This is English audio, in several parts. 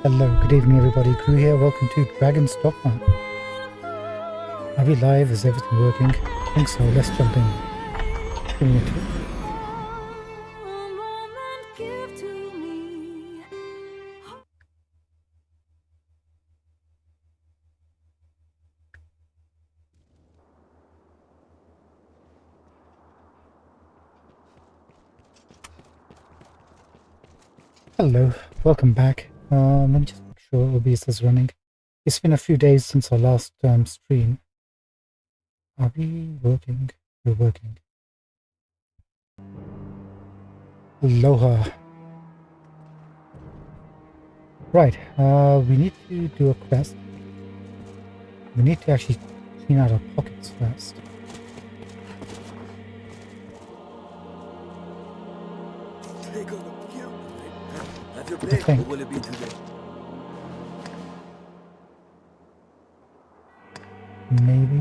Hello, good evening everybody, Crew here, welcome to Dragon's Dogma. Are we live? Is everything working? I think so, let's jump in. Give me a tip. Hello, welcome back. Let me just make sure OBS is running. It's been a few days since our last stream. Are we working? We're working. Aloha. Right, we need to do a quest. We need to actually clean out our pockets first. I think. Will it be today? Maybe.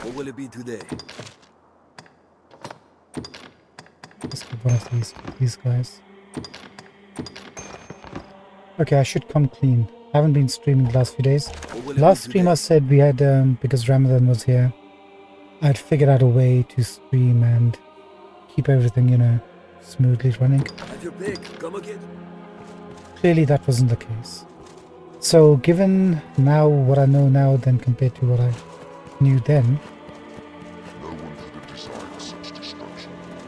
What will it be today? Let's get one of these guys. Okay, I should come clean. I haven't been streaming the last few days. Last stream I said we had, because Ramadan was here, I'd figured out a way to stream and keep everything, you know, smoothly running. Have your pick. Come again. Clearly that wasn't the case. So given now what I know now then compared to what I knew then,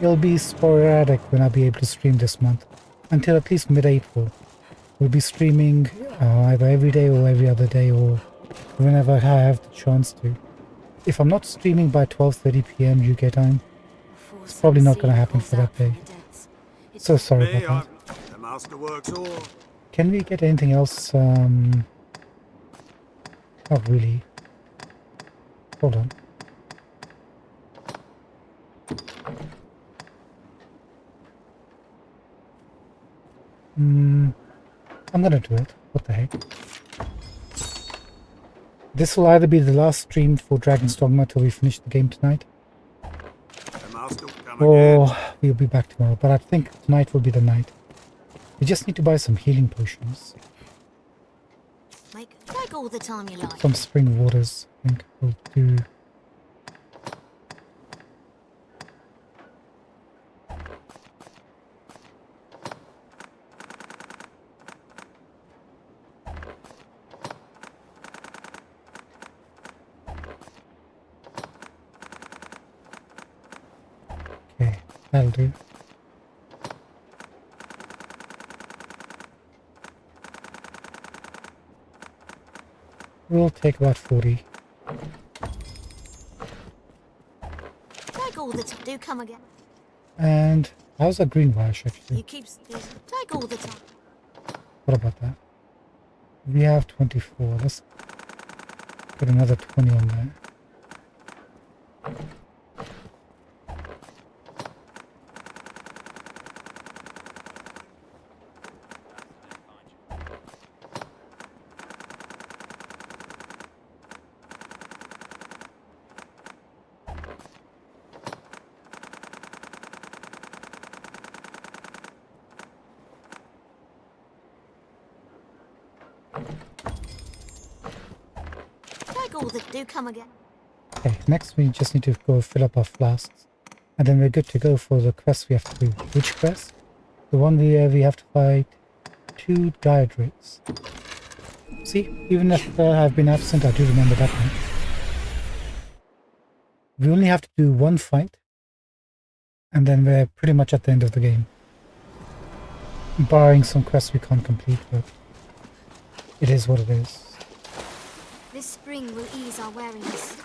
it'll be sporadic when I'll be able to stream this month. Until at least mid-April. We'll be streaming either every day or every other day or whenever I have the chance to. If I'm not streaming by 12:30 PM UK time, it's probably not going to happen for that day. So sorry about that. The master works all. Can we get anything else? Not really. Hold on. I'm gonna do it. What the heck? This will either be the last stream for Dragon's Dogma till we finish the game tonight, or we'll be back tomorrow. But I think tonight will be the night. We just need to buy some healing potions. Like all the time you like. Some spring waters, I think will do. Okay, that'll do. We'll take about 40. Take all the time. Do come again. And how's a green wash actually? You keep take all the time. What about that? We have 24. Let's put another 20 on there. Take all the do come again. Okay, next we just need to go fill up our flasks. And then we're good to go for the quest we have to do. Which quest? The one where we have to fight 2 Diadrates. See, even if I've been absent, I do remember that one. We only have to do 1 fight. And then we're pretty much at the end of the game. Barring some quests we can't complete, but it is what it is. This spring will ease our weariness.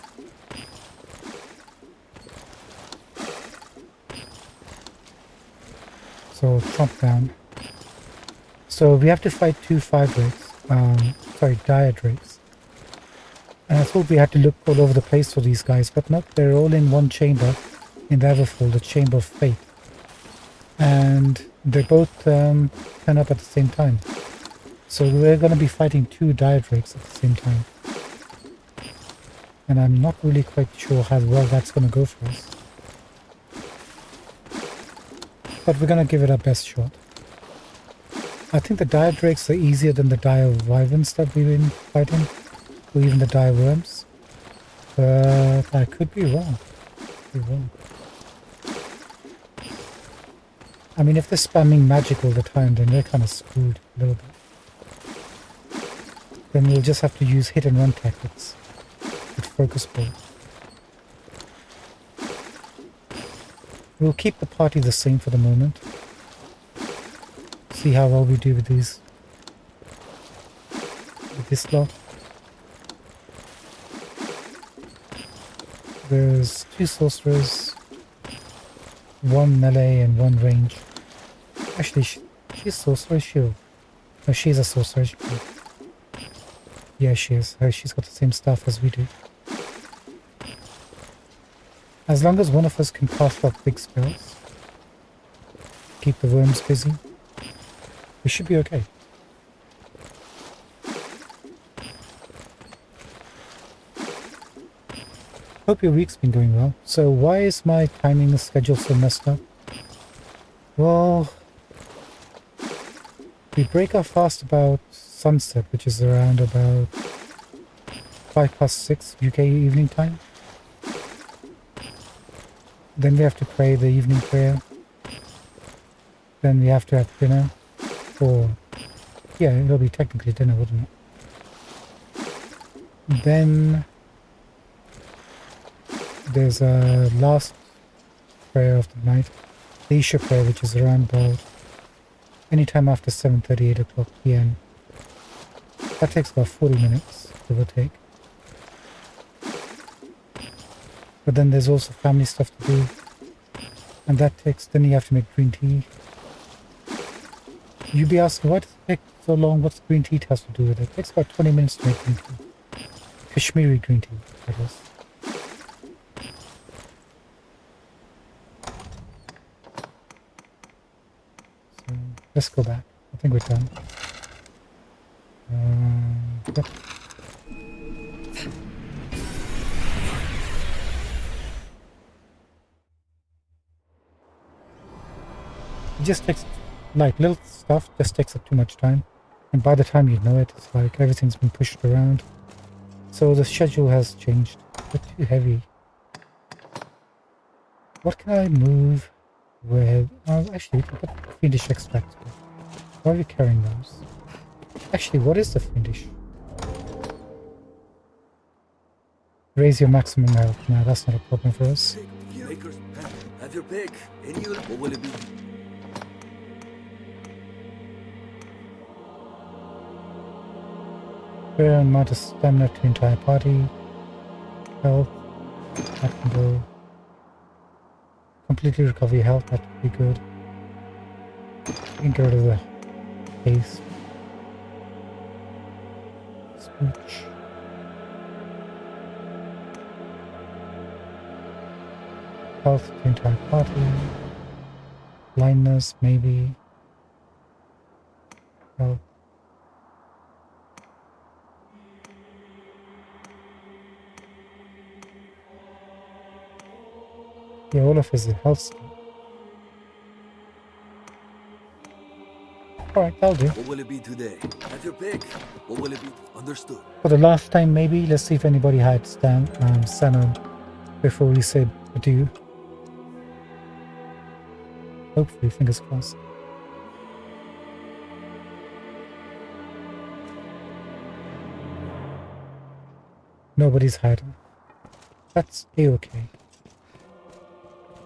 So chop down. So we have to fight 2 Diadrates. And I thought we had to look all over the place for these guys, but nope, they're all in one chamber in the Everfall, the Chamber of Fate. And They both turn up at the same time. So we're going to be fighting two dire drakes at the same time. And I'm not really quite sure how well that's going to go for us. But we're going to give it our best shot. I think the dire drakes are easier than the dire wyverns that we've been fighting. Or even the dire worms. But I could be wrong. I mean, if they're spamming magic all the time, then we're kind of screwed a little bit. Then we'll just have to use hit and run tactics with focus ball. We'll keep the party the same for the moment. See how well we do with these. With this lot. There's 2 sorcerers, 1 melee and 1 range. Actually, she's sorcerer shield. No, she's a sorcerer. Yeah, she is. She's got the same stuff as we do. As long as one of us can cast off big spells, keep the worms busy, we should be okay. Hope your week's been going well. So why is my timing schedule so messed up? Well, we break our fast about sunset, which is around about 6:05 UK evening time. Then we have to pray the evening prayer. Then we have to have dinner. Or, yeah, it'll be technically dinner, wouldn't it? Then there's a last prayer of the night, the Isha prayer, which is around about any time after 7:30, 8 o'clock PM. That takes about 40 minutes, give or take. But then there's also family stuff to do. And that takes, then you have to make green tea. You'd be asking, why does it take so long? What's green tea has to do with it? It takes about 20 minutes to make green tea. Kashmiri green tea, that is. So, let's go back. I think we're done. Yep. It just takes, like, little stuff just takes up too much time. And by the time you know it, it's like everything's been pushed around. So the schedule has changed. But too heavy. What can I move with? Actually, we can put fiendish extract. Why are we carrying those? Actually, what is the fiendish? Raise your maximum health. Nah, that's not a problem for us. Makers, have your pick. Any or what will it be? Fair amount of stamina to entire party. Health. That can go. Completely recover your health. That would be good. We can get rid of the haste. Smooch. Health to entire party. Blindness, maybe. Health. Yeah, all of his health skill. Alright, that'll do. What will it be today? Have your pick. What will it be? Understood. For the last time, maybe, let's see if anybody had Sano before we say adieu. Hopefully, fingers crossed. Nobody's hiding. That's a-okay.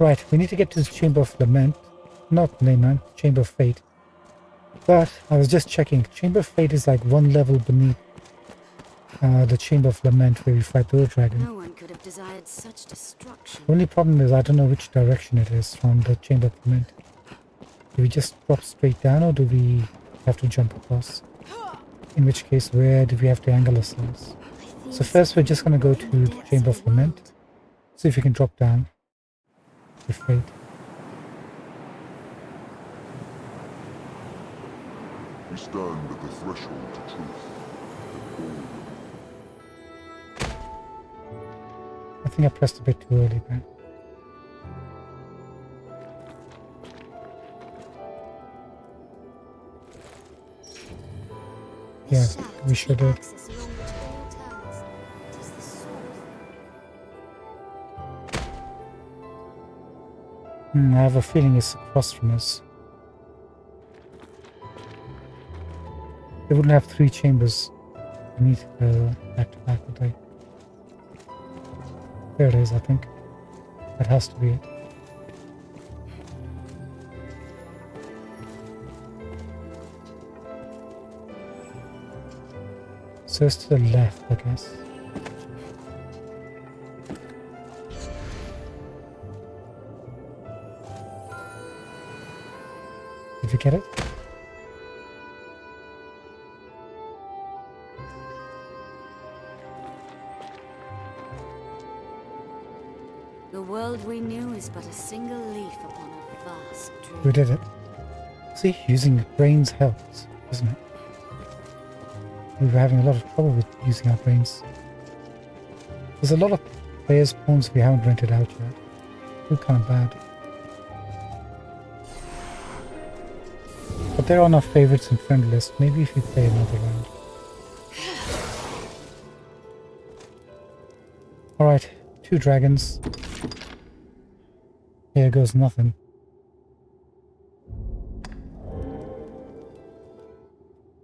Right, we need to get to the Chamber of Lament. Not Lament, Chamber of Fate. But I was just checking. Chamber of Fate is like one level beneath the Chamber of Lament where we fight the dragon. No one could have desired such destruction. The only problem is I don't know which direction it is from the Chamber of Lament. Do we just drop straight down or do we have to jump across? In which case, where do we have to angle ourselves? So first we're just going to go to the Chamber of Lament. See if we can drop down. With Fate. We stand at the threshold to truth. I think I pressed a bit too early there. Yeah, This shaft we is should the have. axis along which all turns. It is the source. I have a feeling it's across from us. They wouldn't have 3 chambers beneath back to back, would they? There it is, I think. That has to be it. So it's to the left, I guess. Did you get it? The world we knew is but a single leaf upon a vast dream. We did it. See, using brains helps, doesn't it? We were having a lot of trouble with using our brains. There's a lot of players' pawns we haven't rented out yet. Feel kind of bad. But they're on our favorites and friend list. Maybe if we play another round. Alright, 2 dragons. Here goes nothing.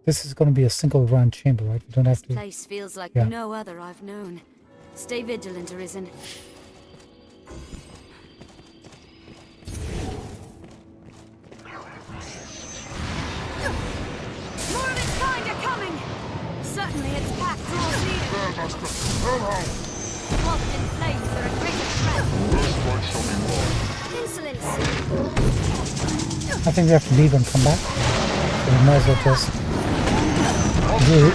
This is going to be a single round chamber, right? You don't have This to. place feels like Yeah. no other I've known. Stay vigilant, Arisen. More of its kind are coming! Certainly its pack draws near. Swathed in flames, they're a greater threat. Insolence! I think we have to leave and come back. So we might as well just do it.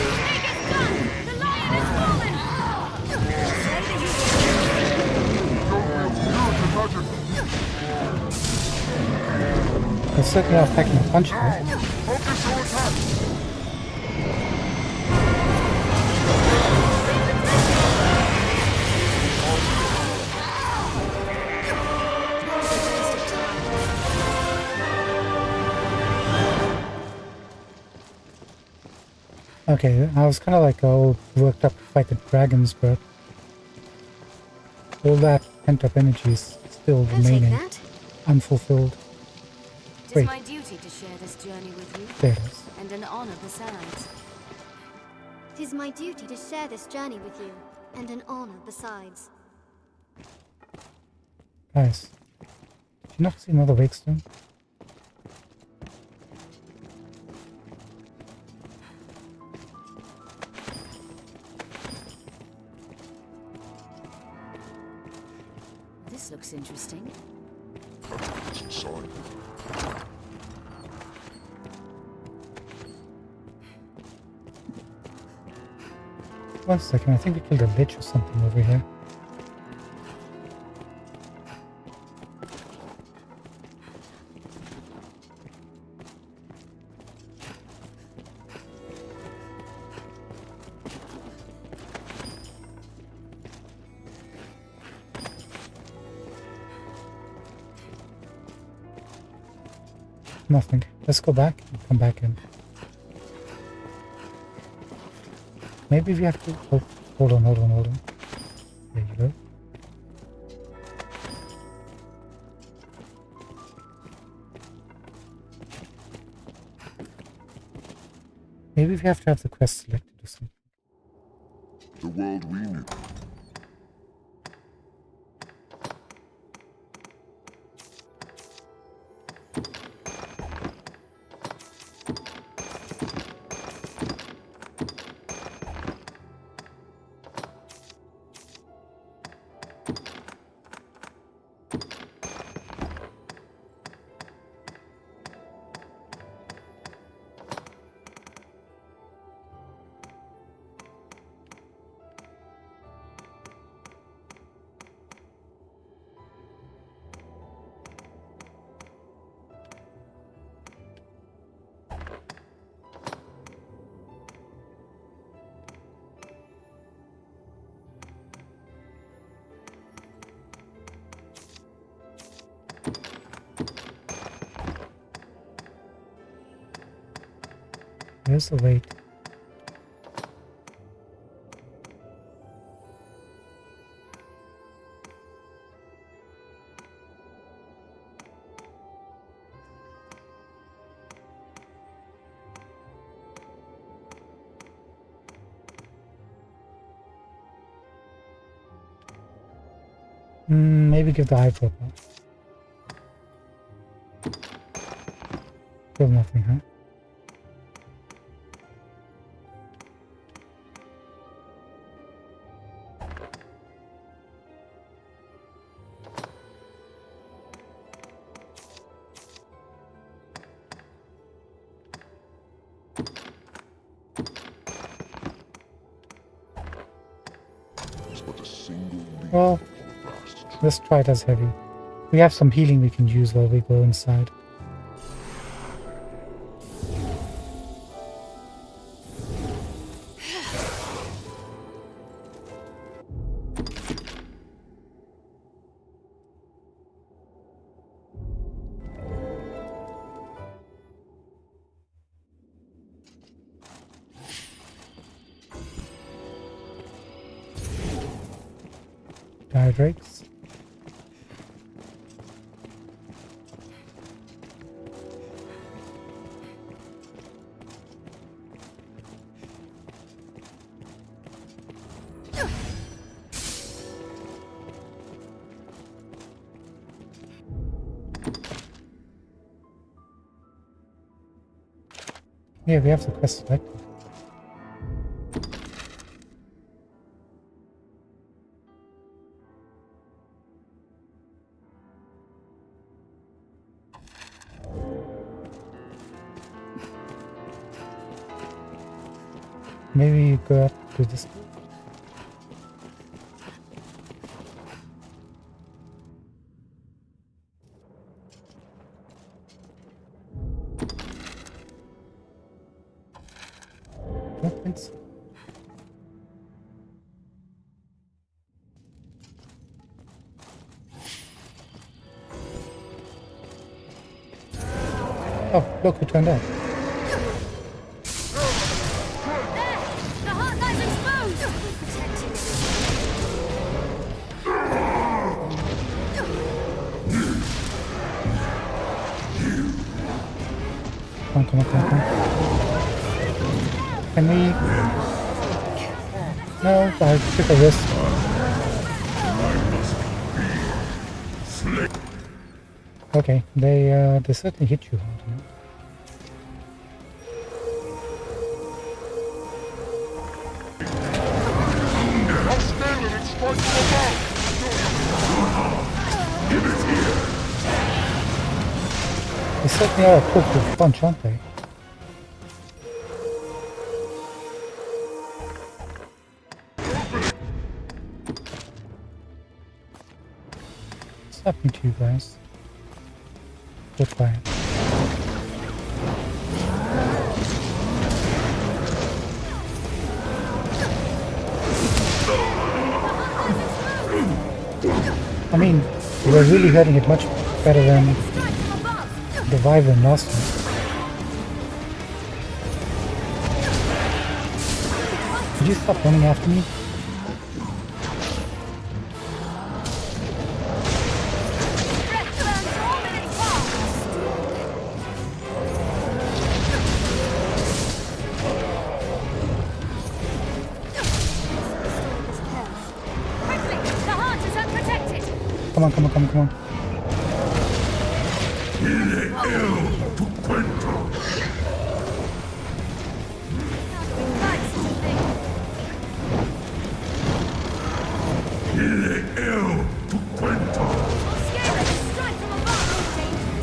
The lion has fallen! They're certainly not packing a punch though. Focus your attack! Okay, I was kind of like all worked up to fight the dragons, but all that pent-up energy is still I'll take remaining that. unfulfilled. It Wait. is my duty to share this journey with you, There it is. and an honor besides. 'Tis my duty to share this journey with you, and an honor besides. Guys, did you not see another wakestone? This looks interesting. It's inside. One second, I think we killed a lich or something over here. Nothing. Let's go back and come back in. Maybe we have to... Oh, hold on. There you go. Maybe we have to have the quest selected or something. The world we knew. Where's the weight? Maybe give the hydro bath. Still nothing, huh? It's but a single leaf Well, on a vast tree. let's try it as heavy. We have some healing we can use while we go inside. Dire drakes. Yeah, we have the quest selected. Maybe you go up to this. Weapons. Oh, look who turned up. The heart lies exposed! Come on, come on, come on, come on. Can we? No, I took a risk. Okay, they certainly hit you hard, you know? I'll scale it and strike from above! They certainly are a cool bunch, aren't they? What's happening to you guys? Goodbye. I mean, we're really hurting it much better than the Wyvern last time. Could you stop running after me? Come on, come on, come on, come on.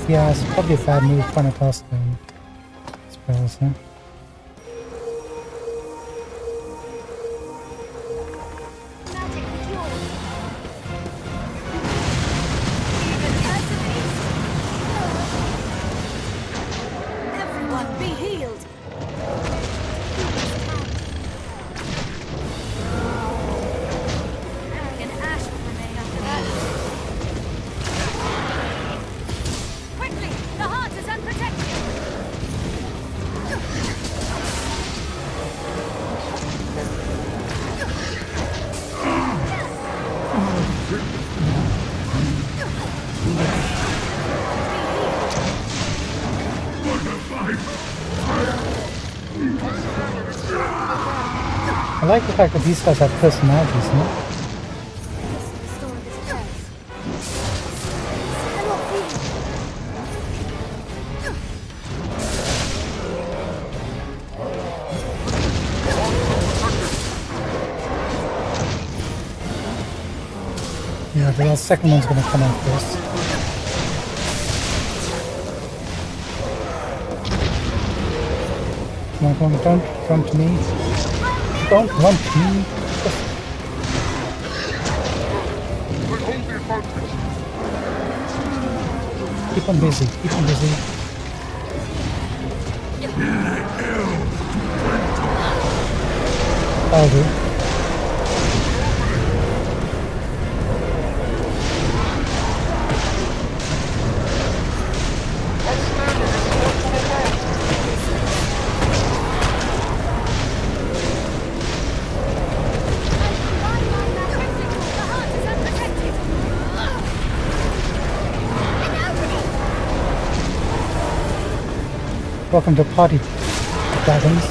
Yeah, it's probably a bad move trying to toss them spells, huh? Everyone be healed! An ash will remain after that. Quickly! The heart is unprotected! I like the fact that these guys have personalities, no? Restore this chance. Cannot be. Yeah, the second one's gonna come out first. Come on, don't run to me. Don't run to me. They hold the advantage. Keep on busy, keep on busy. That'll do. Welcome to party, dragons.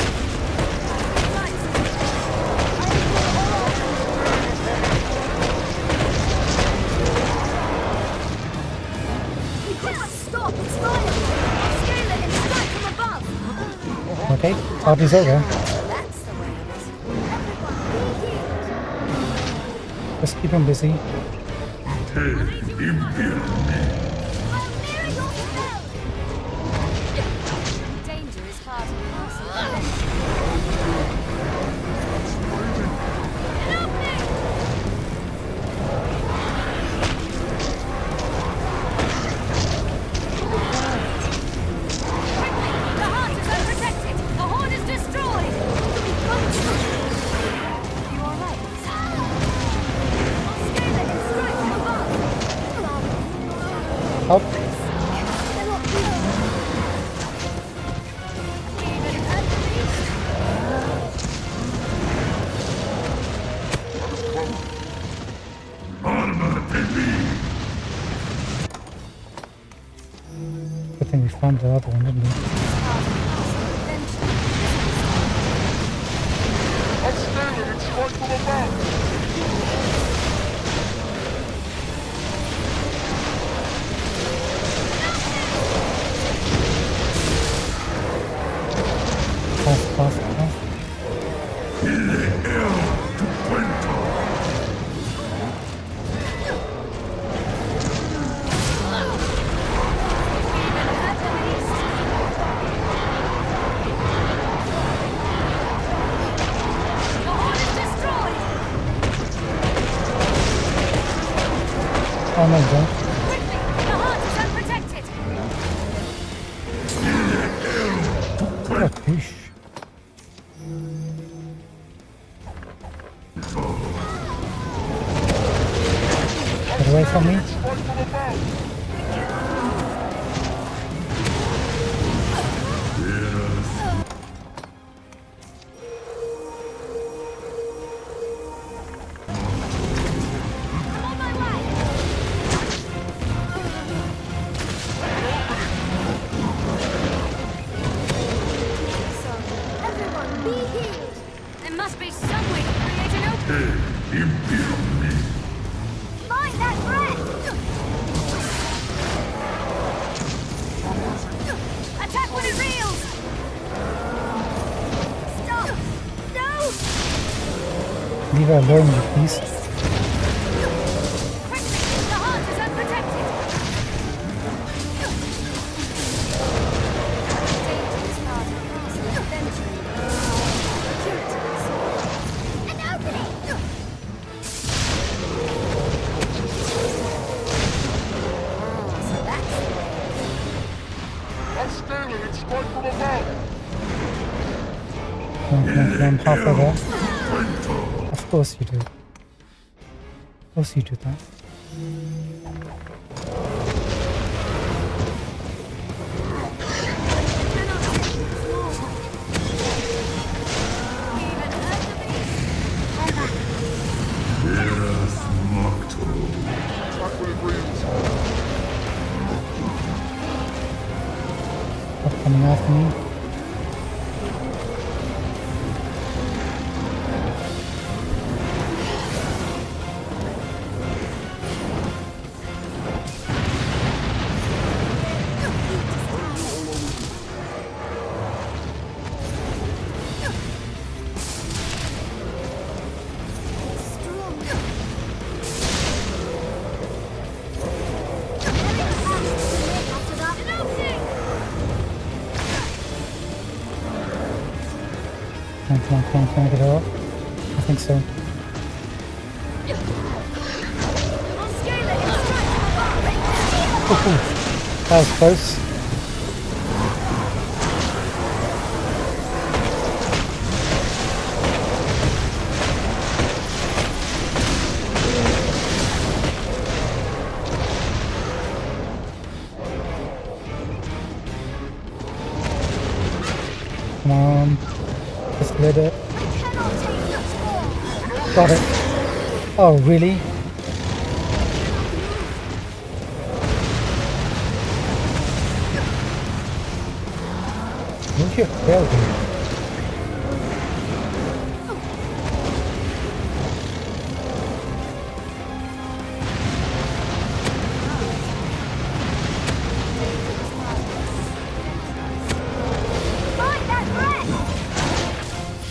Okay, party's over. Just keep him busy. Danger is part of the parcel. The heart is unprotected. The horn is destroyed. You all right? Scalar and strike from above. Help. Even at the least. Good thing we found the other one, didn't we? I'll scale it and strike from above. Fast, fast, fast. The horn is destroyed. Oh my god. Quickly, the heart is unprotected. What a fish. Get away from me. Strike from above. On my way. Everyone, be healed. There must be some way to create an opening. Find that breath. Attack when it reels. Stop. No. Leave her alone, you please. Quickly, the heart is unprotected. Danger is part of the parcel of adventuring. An opening. So that's the way. I'll scale it and strike from above. Come on, halfway there. Of course you do. Of course you do that. Even at the beast. Attack when it reels. Stop coming after me. Can I get her off? I think so. Ooh, that was close. Come on. Just let it. Got it. Oh, really? Look at building.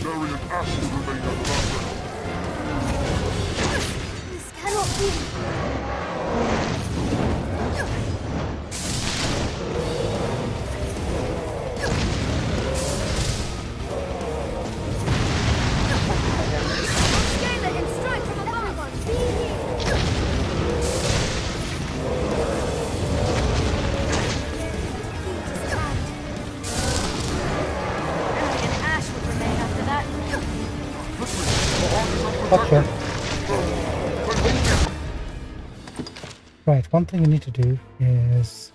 Jerry and Ash will remain at the latter. This cannot be. Scalar and strike from above. Be here. Harry and Ash would remain after that. Gotcha. Right, one thing you need to do is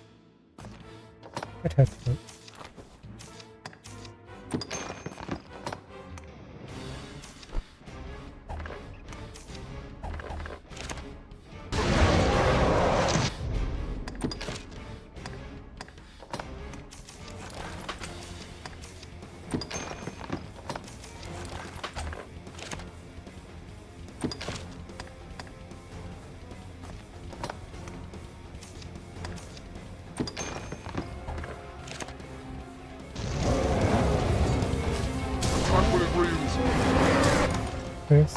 get her through. Tranquil it reels. Chris.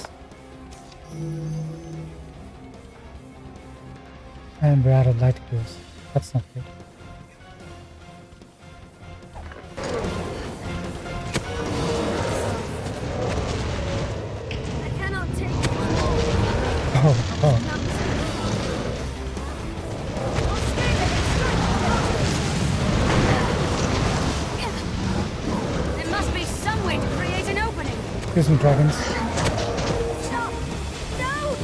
And we're out of light gears. That's not good. I cannot take it. Oh. There must be some way to create an opening. Excuse me, dragons. Stop! No!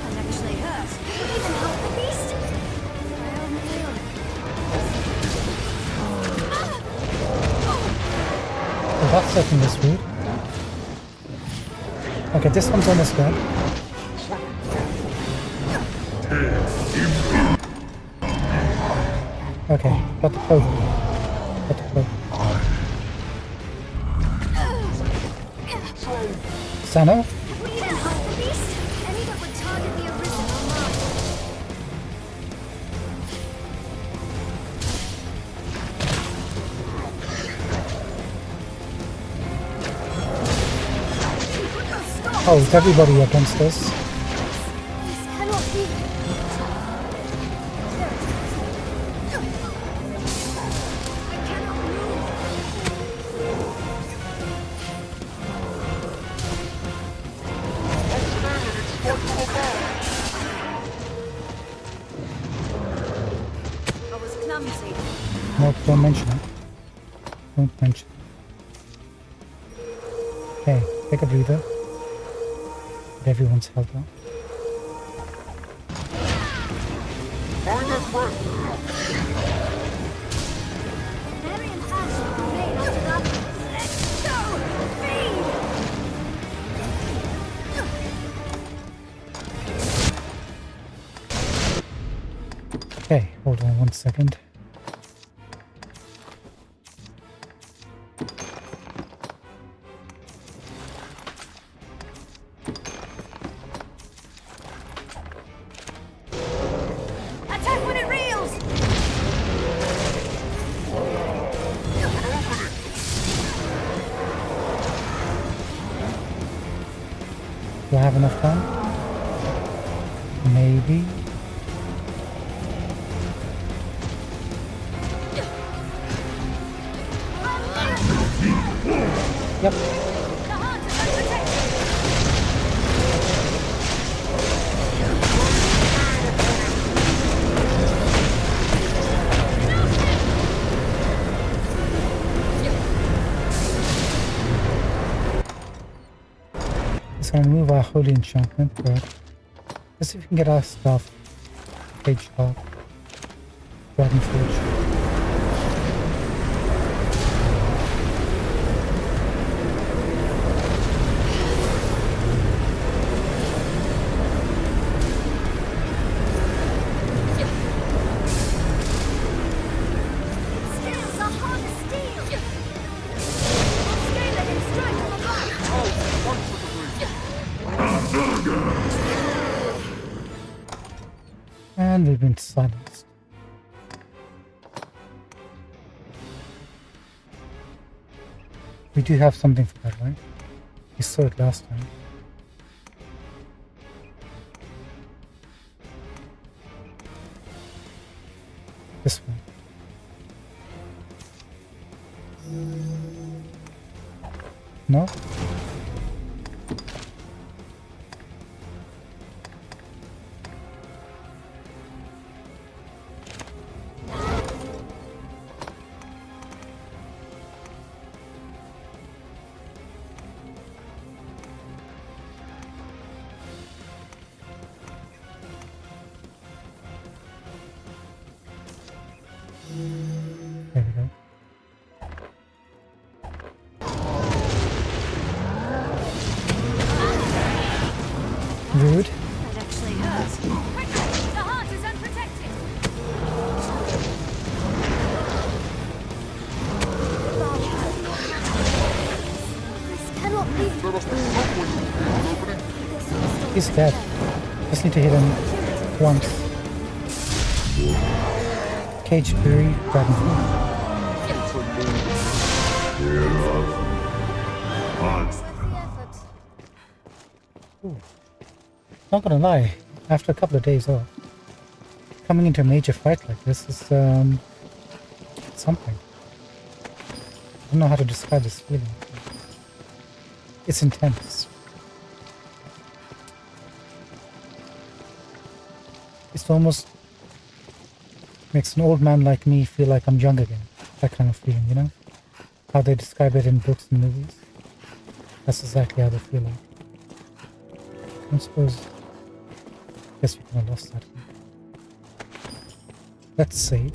That actually hurts. Even help the beast! Oh, that's certainly sweet. Okay, this one's almost done. Okay, got the cloak. Got the cloak. Sano? We need to help the beast! Any that would target the Arisen are mine. Stop! Oh, it's everybody against us. This cannot be. I cannot move. I was clumsy. No, don't mention it. Don't mention it. Okay, take a breather. Get everyone's health up. Find that breath. Mary and Ash will remain after that. Let's go! Feed! Okay, hold on one second. Attack when it reels! Do I have enough time? Maybe. Yep. It's gonna remove our holy enchantment, but let's see if we can get our stuff. Page top. Dragon Forge. Scales are hard as steel. Scale it and strike from above. And we've been silenced. We do have something for that, right? We saw it last time. This one. No? There we go. Rude. That actually hurts. The heart is unprotected. This cannot be. There must be some way to open it. He's dead. Just need to hit him once. Cage Fury, Dragon Forge. Not gonna lie, after a couple of days off, coming into a major fight like this is something. I don't know how to describe this feeling. It's intense. It almost makes an old man like me feel like I'm young again. That kind of feeling, you know? How they describe it in books and movies. That's exactly how they feel like. I suppose. Guess we kind of lost that. Let's save.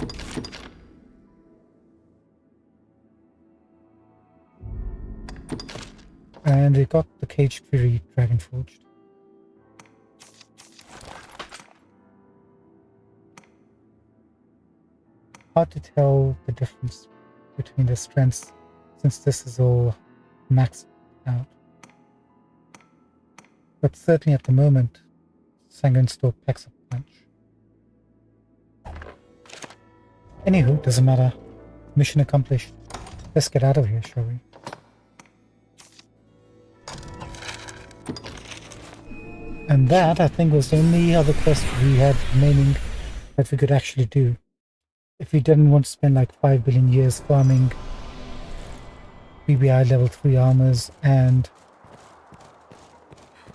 And we got the Cage Fury Dragon Forged. Hard to tell the difference between the strengths since this is all maxed out. But certainly at the moment, Sanguine Storm packs a punch. Anywho, doesn't matter. Mission accomplished. Let's get out of here, shall we? And that, I think, was the only other quest we had remaining that we could actually do. If we didn't want to spend like 5 billion years farming BBI level 3 armors and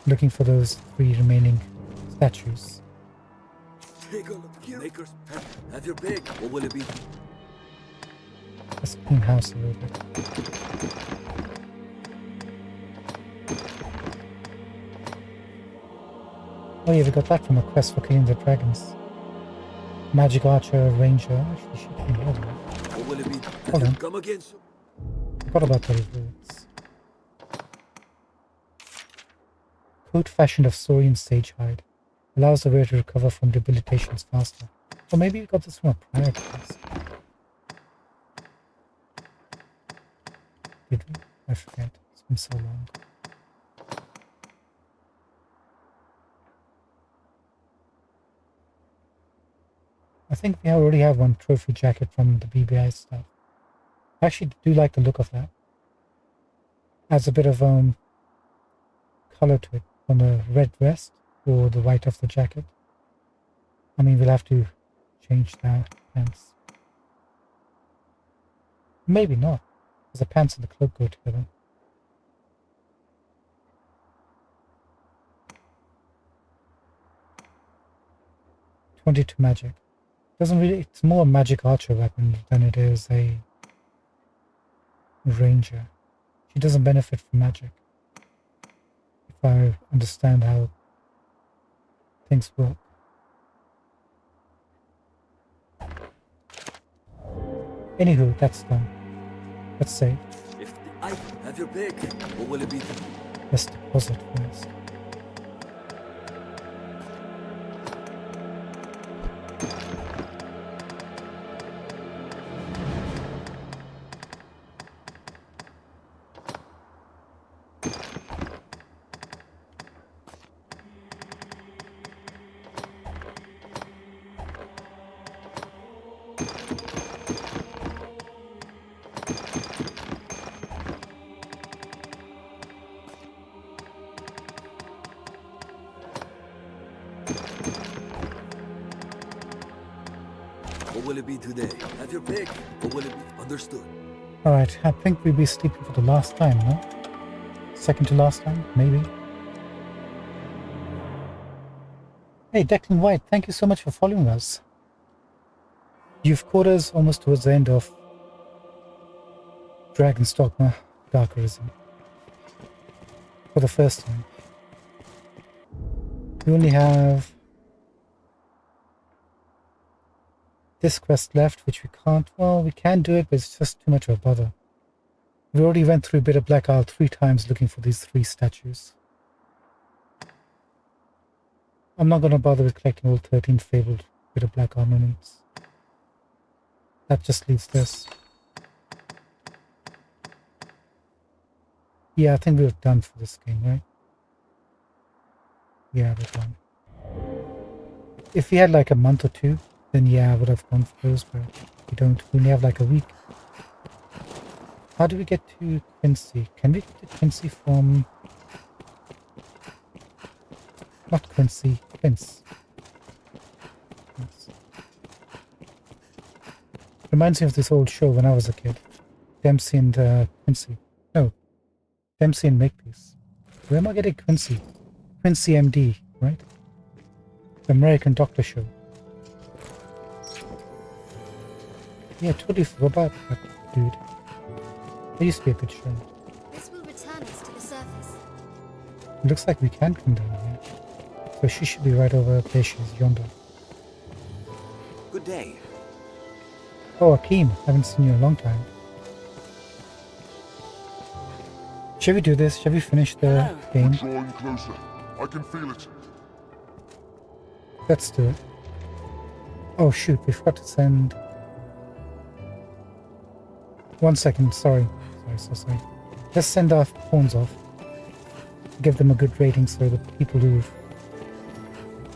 looking for those 3 remaining statues. Take a look here. Makers, have your pick. What will it be? Let's clean house a little bit. Oh yeah, we got that from a quest for killing the dragons. Magic Archer, Ranger. Actually, she can hold on. What will it be? Hold Have on. you come again, sir? Forgot about the rewards. Coat fashioned of Saurian sage hide. Allows the wearer to recover from debilitations faster. Or maybe we got this from a prior quest. Did we? I forget. It's been so long. I think we already have one trophy jacket from the BBI stuff. I actually do like the look of that. Adds a bit of color to it on the red vest or the white of the jacket. I mean, we'll have to change the pants. Maybe not, because the pants and the cloak go together. 22 magic. Doesn't really, it's more a magic archer weapon than it is a ranger. She doesn't benefit from magic. If I understand how things work. Anywho, that's done. Let's save. If the item have your pick, what will it be? Let's deposit first. What will it be today? Have your pick. What will it be? Understood. Alright, I think we'll be sleeping for the last time, no? Second to last time, maybe? Hey, Declan White, thank you so much for following us. You've caught us almost towards the end of Dragon's Dogma, Dark Arisen. For the first time. We only have this quest left, which we can't, well, we can do it, but it's just too much of a bother. We already went through Bitter Black Isle 3 times looking for these 3 statues. I'm not going to bother with collecting all 13 fabled Bitter Black armaments. That just leaves this. Yeah, I think we're done for this game, right? Yeah, we're done. If we had like a month or 2, then yeah, I would have gone for those, but we don't. We only have like a week. How do we get to Quincy? Can we get to Quincy from... Not Quincy, Quince. Quince. Reminds me of this old show when I was a kid. Dempsey and Quincy. No, Dempsey and Makepeace. Where am I getting Quincy? Quincy MD, right? The American Doctor Show. Yeah, totally forgot about that dude. It used to be a good show. This will return us to the surface. It looks like we can come down here. So she should be right over there. She is yonder. Good day. Oh, Akeem. Haven't seen you in a long time. Shall we do this? Shall we finish the game? Drawing closer. I can feel it. Let's do it. Oh shoot, we forgot to send... 1 second, sorry. Sorry. Let's send our phones off. Give them a good rating so the people who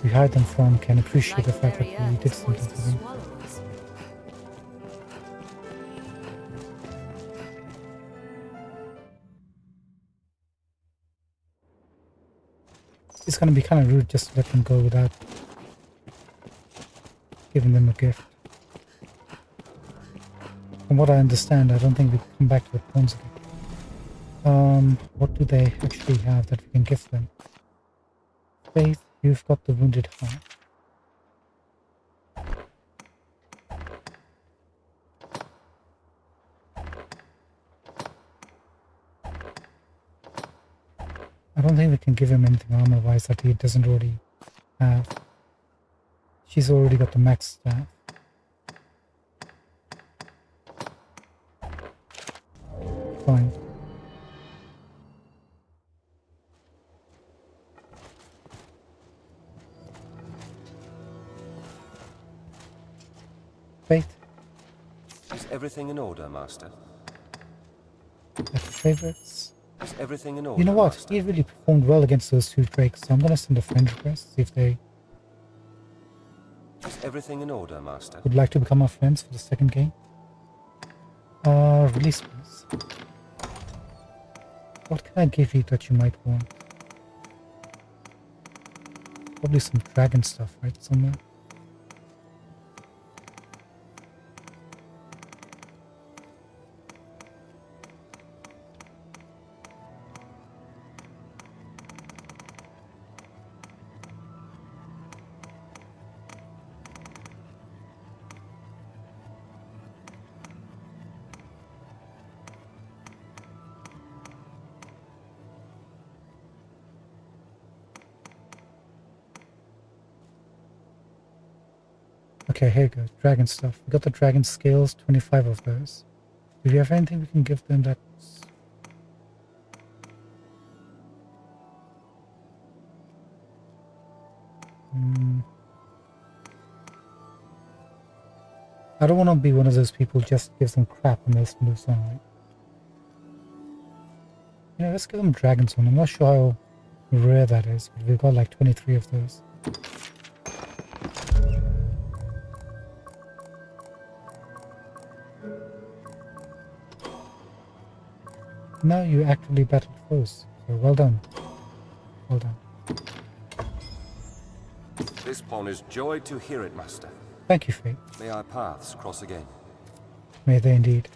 we hide them from can appreciate the fact that we did something for them. It's gonna be kind of rude just to let them go without giving them a gift. From what I understand, I don't think we can come back to the pawns again. What do they actually have that we can gift them? Faith, you've got the wounded heart. I don't think we can give him anything armor-wise that he doesn't already have. She's already got the max staff. Fine. Faith, Is everything in order, Master? that's favorites. Is everything in order, You know what? Master? He really performed well against those 2 drakes, so I'm gonna send a friend request, see if they Is everything in order, Master? would like to become our friends for the second game. Release please. What can I give you that you might want? Probably some dragon stuff, right? Somewhere. Okay, here you go. Dragon stuff. We got the dragon scales, 25 of those. Do we have anything we can give them that's... I don't want to be one of those people who just gives them crap and they moves on, right? You know, let's give them dragons one. I'm not sure how rare that is, but we've got like 23 of those. Now you actively battled foes, so well done. Well done. This pawn is joyed to hear it, Master. Thank you, Fate. May our paths cross again. May they indeed.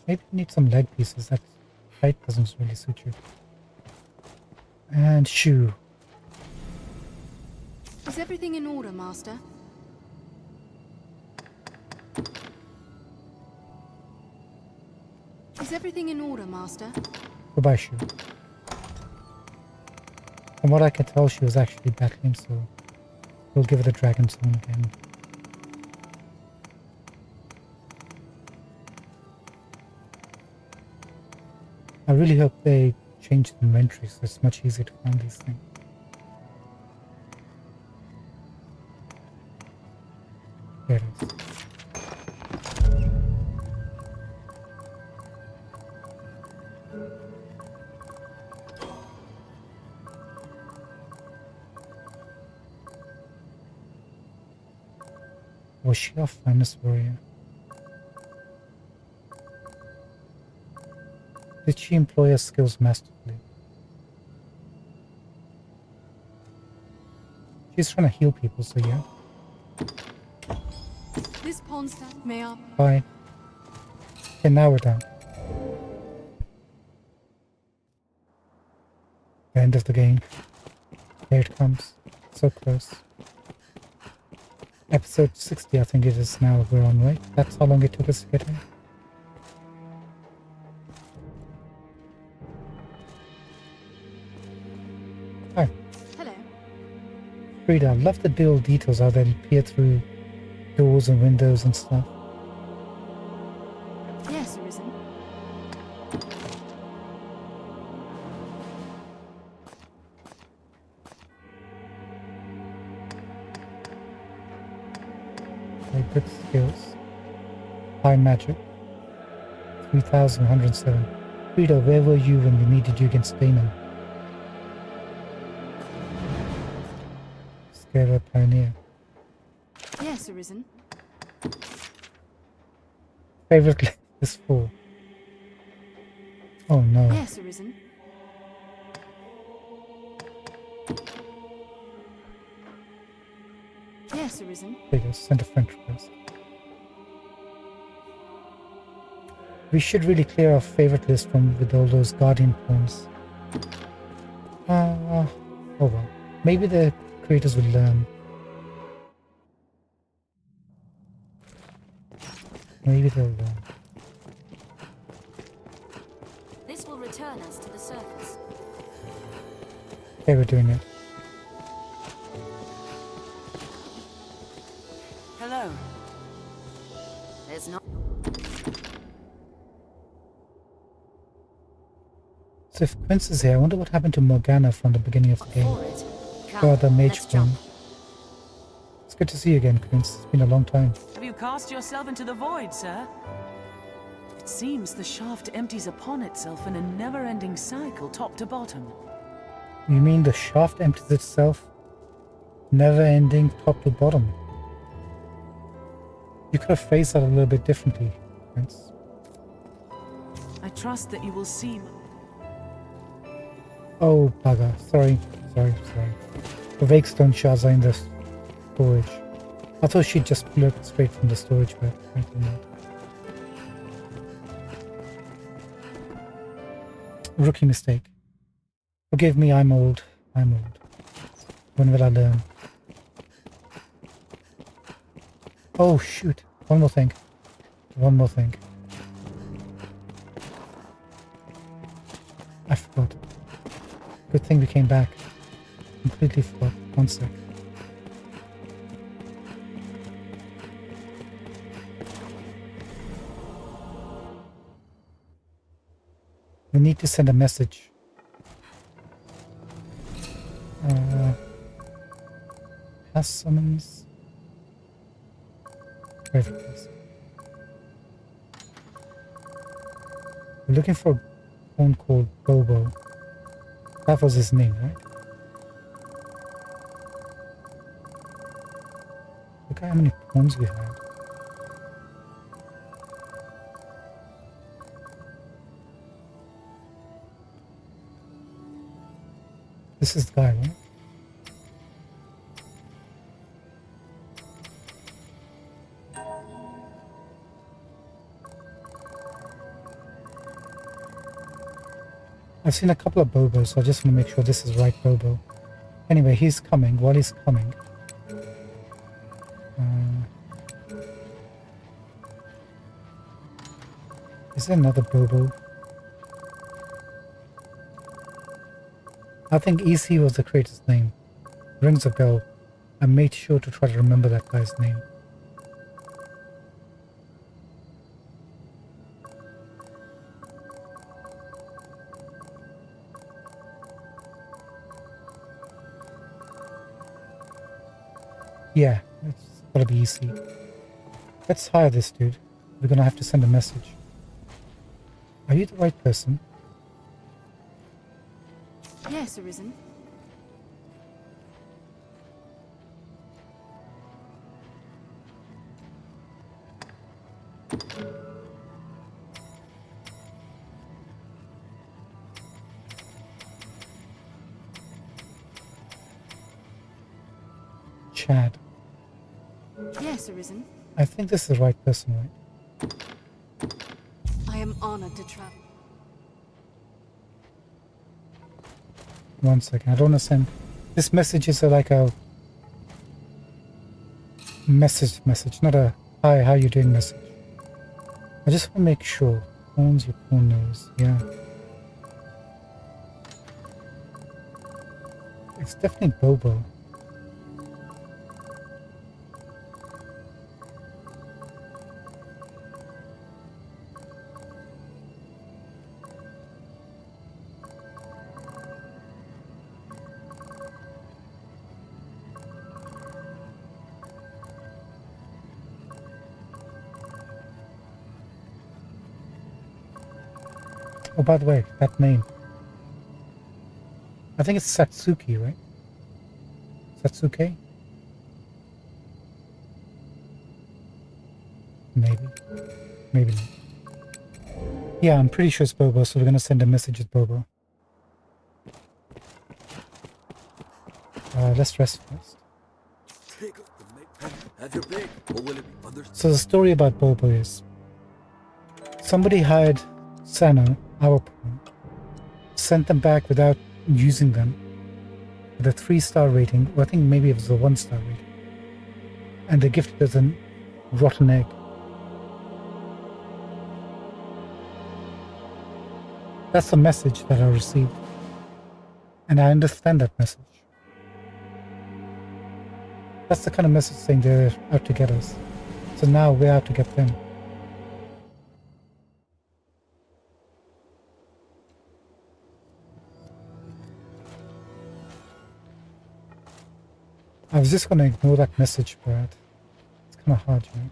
Maybe you need some leg pieces. That height doesn't really suit you. And shoe. Is everything in order, Master? Is everything in order, Master? Goodbye, shoe. From what I can tell, she was actually battling, so we'll give it a dragon's horn again. I really hope they change the inventory so it's much easier to find these things. There it is. Was she our finest warrior? Did she employ her skills masterfully? She's trying to heal people, so yeah. This pawn stand, may I? Bye. Okay, now we're done. The end of the game. Here it comes. So close. Episode 60, I think it is now we're on, right? That's how long it took us to get here. Hi. Hello. Frida, I love the little details how they peer through doors and windows and stuff. Yes, Arisen. Very good skills. High magic. 3,107. Frida, where were you when we needed you against Damon? Scarer Pioneer. Yes, Arisen. Favorite list is 4. Oh no. Yes, Arisen. Yes, Arisen. There you go, send a friend request. We should really clear our favorite list from with all those guardian pawns. Oh well. Maybe the creators will learn. Maybe they'll learn. This will return us to the surface. Okay, we're doing it. Hello. There's not. So if Quince is here, I wonder what happened to Morgana from the beginning of the game. For it. Or the mage let's jump. form. It's good to see you again, Quince. It's been a long time. Have you cast yourself into the void, sir? It seems the shaft empties upon itself in a never-ending cycle, top to bottom. You mean the shaft empties itself? Never ending top to bottom. You could have phrased that a little bit differently, Quince. I trust that you will see... Oh, bugger. Sorry. The Wakestone shards are in the storage. I thought she'd just pull it straight from the storage, but apparently not. Rookie mistake. Forgive me, I'm old. When will I learn? Oh, shoot. One more thing. I forgot. Good thing we came back. Completely forgot. One sec. We need to send a message. Has summons. Wait for this. We're looking for a phone called Bobo. That was his name, right? Look at how many phones we had. This is the guy, right? I've seen a couple of Bobos, so I just want to make sure this is right Bobo. Anyway, he's coming. While he's coming, is there another Bobo? I think EC was the creator's name. Rings a bell. I made sure to try to remember that guy's name. Yeah, it's gotta be EC. Let's hire this dude. We're gonna have to send a message. Are you the right person? Yes, Arisen. Chad. Yes, Arisen. I think this is the right person, right? I am honored to travel. One second, I don't want to send... This message is like a... message, not a hi, how you doing message. I just want to make sure. Phones your phone knows, yeah. It's definitely Bobo. Oh, by the way, that name. I think it's Satsuki, right? Satsuke? Maybe. Maybe not. Yeah, I'm pretty sure it's Bobo, so we're gonna send a message with Bobo. Let's rest first. Take up the make. Have your pick, or will it be others? So the story about Bobo is somebody hired Sano, our pawn, sent them back without using them with a 3-star rating, or I think maybe it was a 1-star rating, and they gifted us a rotten egg. That's the message that I received, and I understand that message. That's the kind of message saying they're out to get us. So now we're out to get them. I was just going to ignore that message, but it's kind of hard, you know,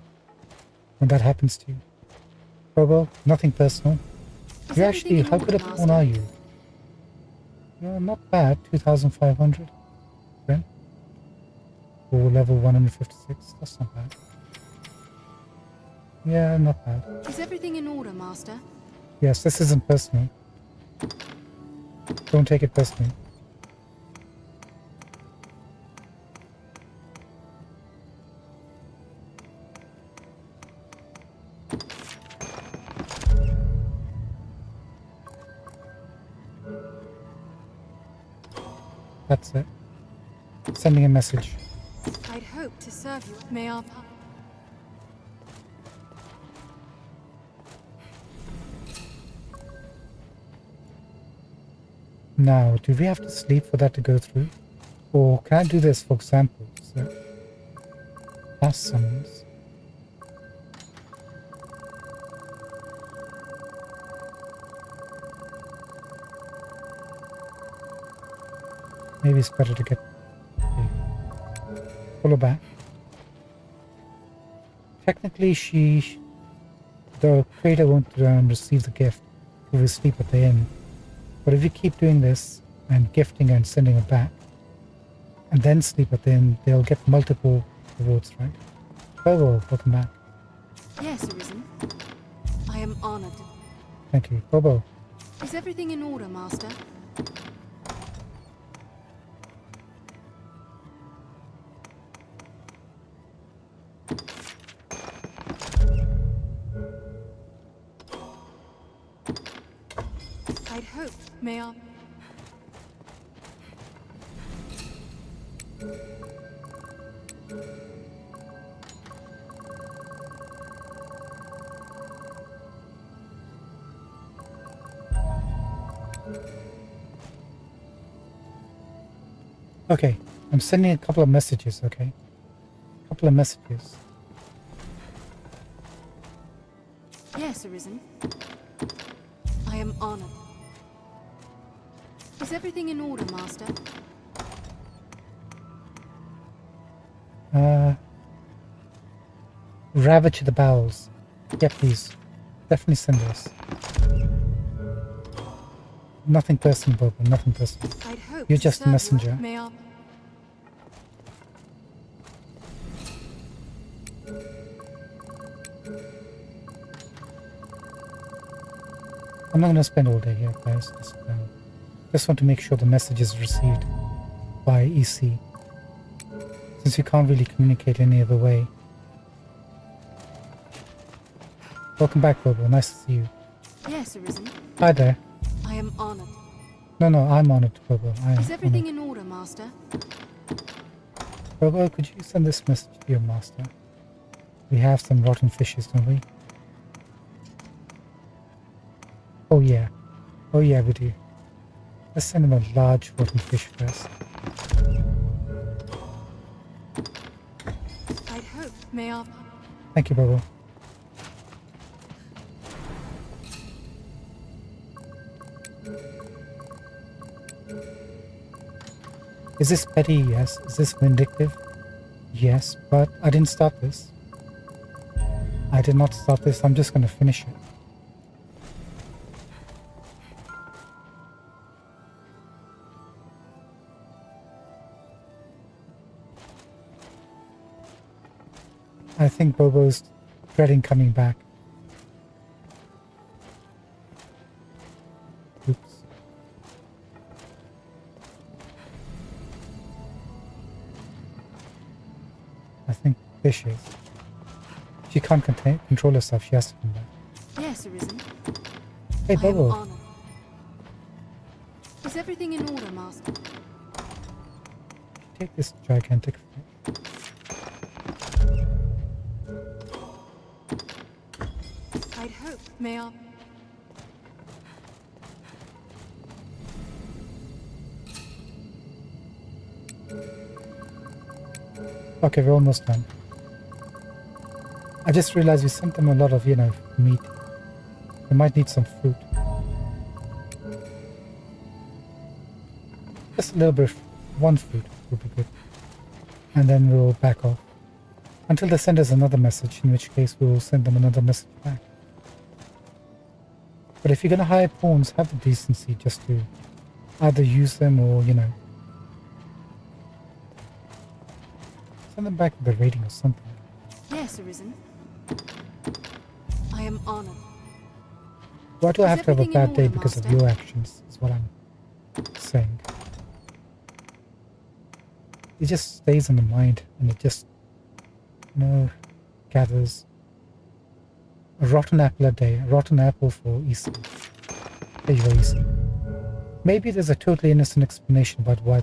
when that happens to you. Bobo, nothing personal. You actually, how good a pawn are you? You're not bad, 2,500. Friend. Or level 156, that's not bad. Yeah, not bad. Is everything in order, Master? Yes, this isn't personal. Don't take it personally. That's it. Sending a message. I'd hope to serve you. May our... Now, do we have to sleep for that to go through? Or can I do this, for example? So, pass summons. Maybe it's better to get... Okay. Pull her back. Technically, the creator won't receive the gift if we sleep at the inn. But if you keep doing this and gifting and sending it back, and then sleep at the inn, they'll get multiple rewards, right? Bobo, welcome back. Yes, Arisen. I am honored. Thank you. Bobo. Is everything in order, Master? I'd hope, may I? Okay, I'm sending a couple of messages, okay? Couple of messages. Yes, Arisen. I am honored. Is everything in order, Master? Ravage the bowels. Yeah, please. Definitely send this. Nothing personal, Bobo, nothing personal. I'd hope You're to just a serve messenger. You, may I? I'm not going to spend all day here, guys. Just want to make sure the message is received by EC. Since we can't really communicate any other way. Welcome back, Bobo. Nice to see you. Yes, Arisen. Hi there. I am honored. No, I'm honored, Bobo. I am Is everything honored. in order, Master? Bobo, could you send this message to your master? We have some rotten fishes, don't we? Oh yeah, we do. Let's send him a large rotten fish first. I'd hope, may I? Thank you, Bobo. Is this petty? Yes. Is this vindictive? Yes, but I didn't start this. I did not start this. I'm just going to finish it. I think Bobo's dreading coming back. Oops. I think fishes. She can't control herself. She has to come back. Yes, Arisen. Hey, I am Bobo. honored. Is everything in order, Master? Take this gigantic fish. I'd hope, may I? Okay, we're almost done. I just realized we sent them a lot of, meat. They might need some fruit. Just a little bit, one fruit would be good. And then we'll back off. Until they send us another message, in which case we will send them another message back. But if you're gonna hire pawns, have the decency just to either use them or, send them back with a rating or something. Yes, Arisen. I am honored. Why do I Is have to have a everything in bad day order, because of Master? your actions, is what I'm saying. It just stays in the mind and it just, gathers. A rotten apple a day, a rotten apple for EC. There you go, EC. Maybe there's a totally innocent explanation about why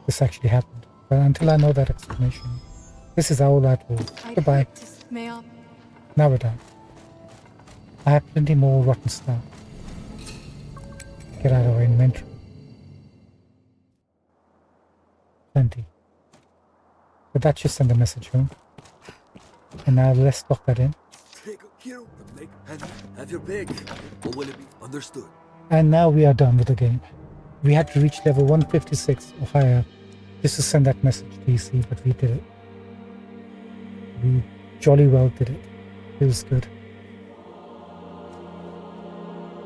this actually happened. But until I know that explanation, this is all that will. I'd Goodbye. hope to, may I? Now we're done. I have plenty more rotten stuff. Get out of our inventory. Plenty. But that should send a message home. And now let's lock that in. Take a hero, make and have your big. Or will it be understood? And now we are done with the game. We had to reach level 156 or higher just to send that message to EC, but we did it. We jolly well did it. It was good.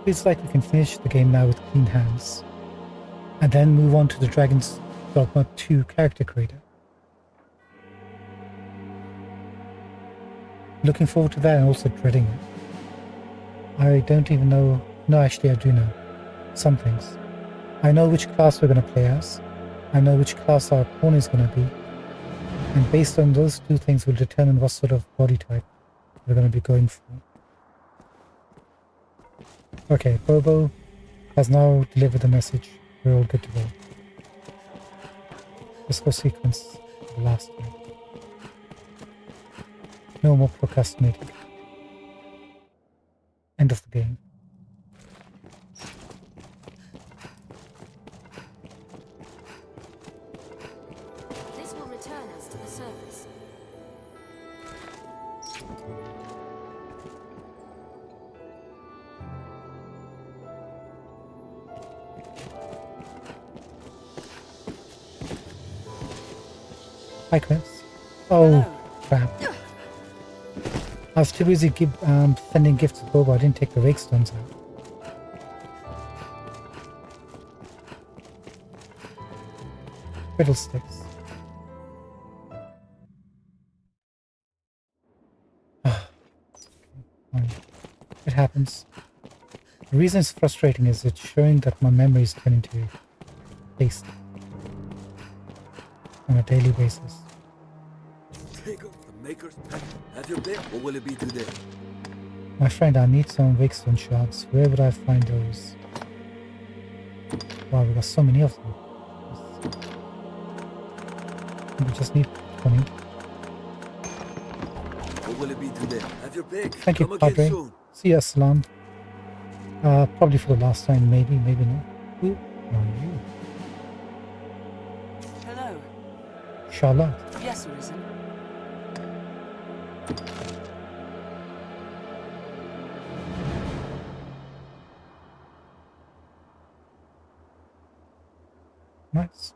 Feels like we can finish the game now with clean hands, and then move on to the Dragon's Dogma 2 character creator. Looking forward to that and also dreading it. I don't even know. No, actually I do know some things. I know which class we're going to play as. I know which class our pawn is going to be. And based on those two things will determine what sort of body type we're going to be going for. Okay, Bobo has now delivered the message. We're all good to go. Let's go sequence the last one. No more procrastinating. End of the game. This will return us to the surface. Hi, Chris. Oh, Hello. crap. I was too busy sending gifts to Bobo. I didn't take the rake stones out. Fiddlesticks. Fine. It happens. The reason it's frustrating is it's showing that my memories turn into paste on a daily basis. Take off the maker's pen. Have your pick, or will it be today? My friend, I need some wakestone shards. Where would I find those? Wow, we got so many of them. We just need 20. Or will it be today? Have your pick. Thank you, Come again Padre. soon. See you, Salam. Probably for the last time, maybe, maybe not. Who are you? Hello. Charlotte. Yes, Arisen. Nice.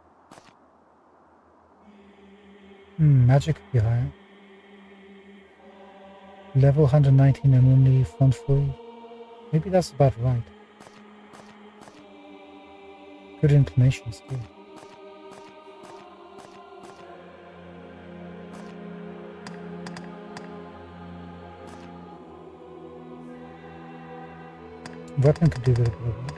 Magic could be higher. Level 119 and only font full. Maybe that's about right. Good inclinations too. Weapon could do with a bit of work.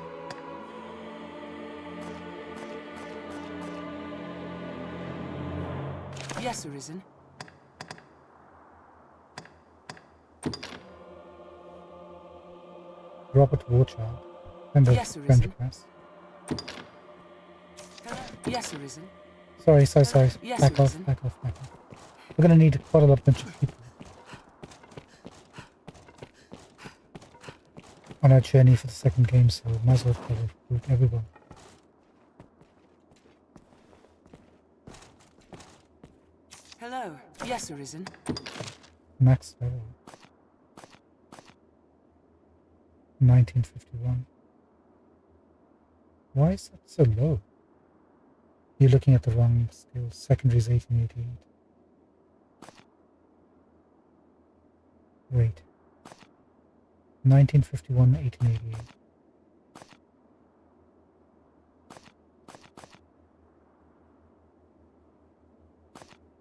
Yes, Arisen. Robert Warchild. Send a Yes, friend Arisen. request. Hello. Yes, Arisen. Sorry. Yes, Back Arisen. off. We're gonna need quite a lot bunch of people on our journey for the second game, so might as well recruit everyone. Hello. Yes, Arisen. Max level 1951. Why is that so low? You're looking at the wrong skill. Secondary is 1888. Wait. 1951, 1888.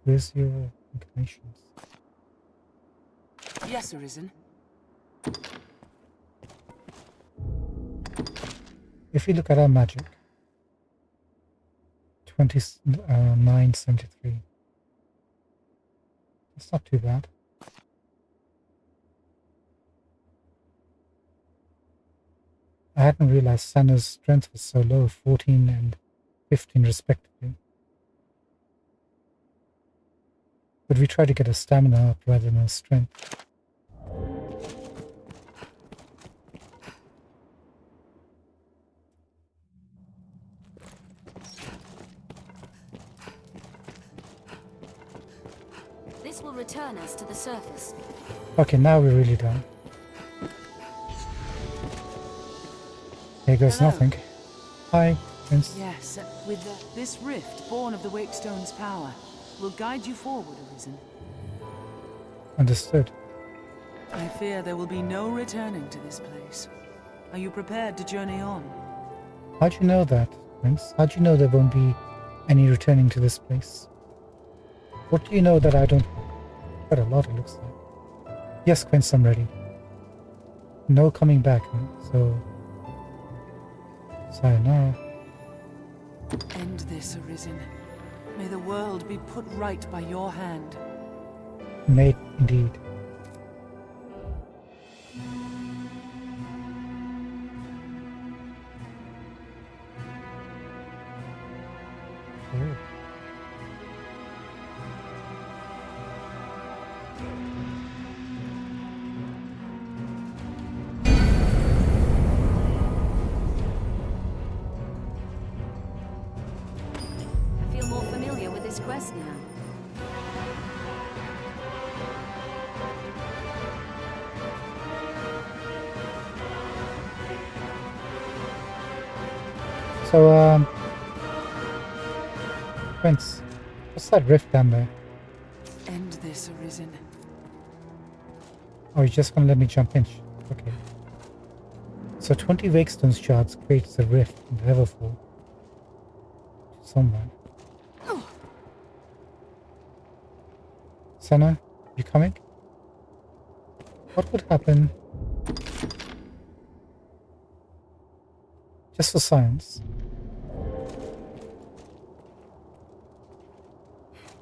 Where's your inclinations? Yes, Arisen. If you look at our magic, 2973. That's not too bad. I hadn't realized Sanna's strength was so low, 14 and 15 respectively. But we try to get a stamina up rather than a strength. This will return us to the surface. Okay, now we're really done. Here goes Hello. nothing. Hi. Prince. Yes, with this rift, born of the Wakestone's power, will guide you forward, Arisen. Understood. I fear there will be no returning to this place. Are you prepared to journey on? How'd you know that, Prince? How'd you know there won't be any returning to this place? What do you know that I don't know? Quite a lot, it looks like. Yes, Quince, I'm ready. No coming back, huh? So... sayonara. End this, Arisen. May the world be put right by your hand. May it indeed. Oh. I feel more familiar with this quest now. So, Prince, what's that rift down there? End this, Arisen. Oh, you're just gonna let me jump in? Okay. So 20 Wakestone shards creates a rift in the Everfall. Somewhere. Senna, you coming? What would happen? Just for science.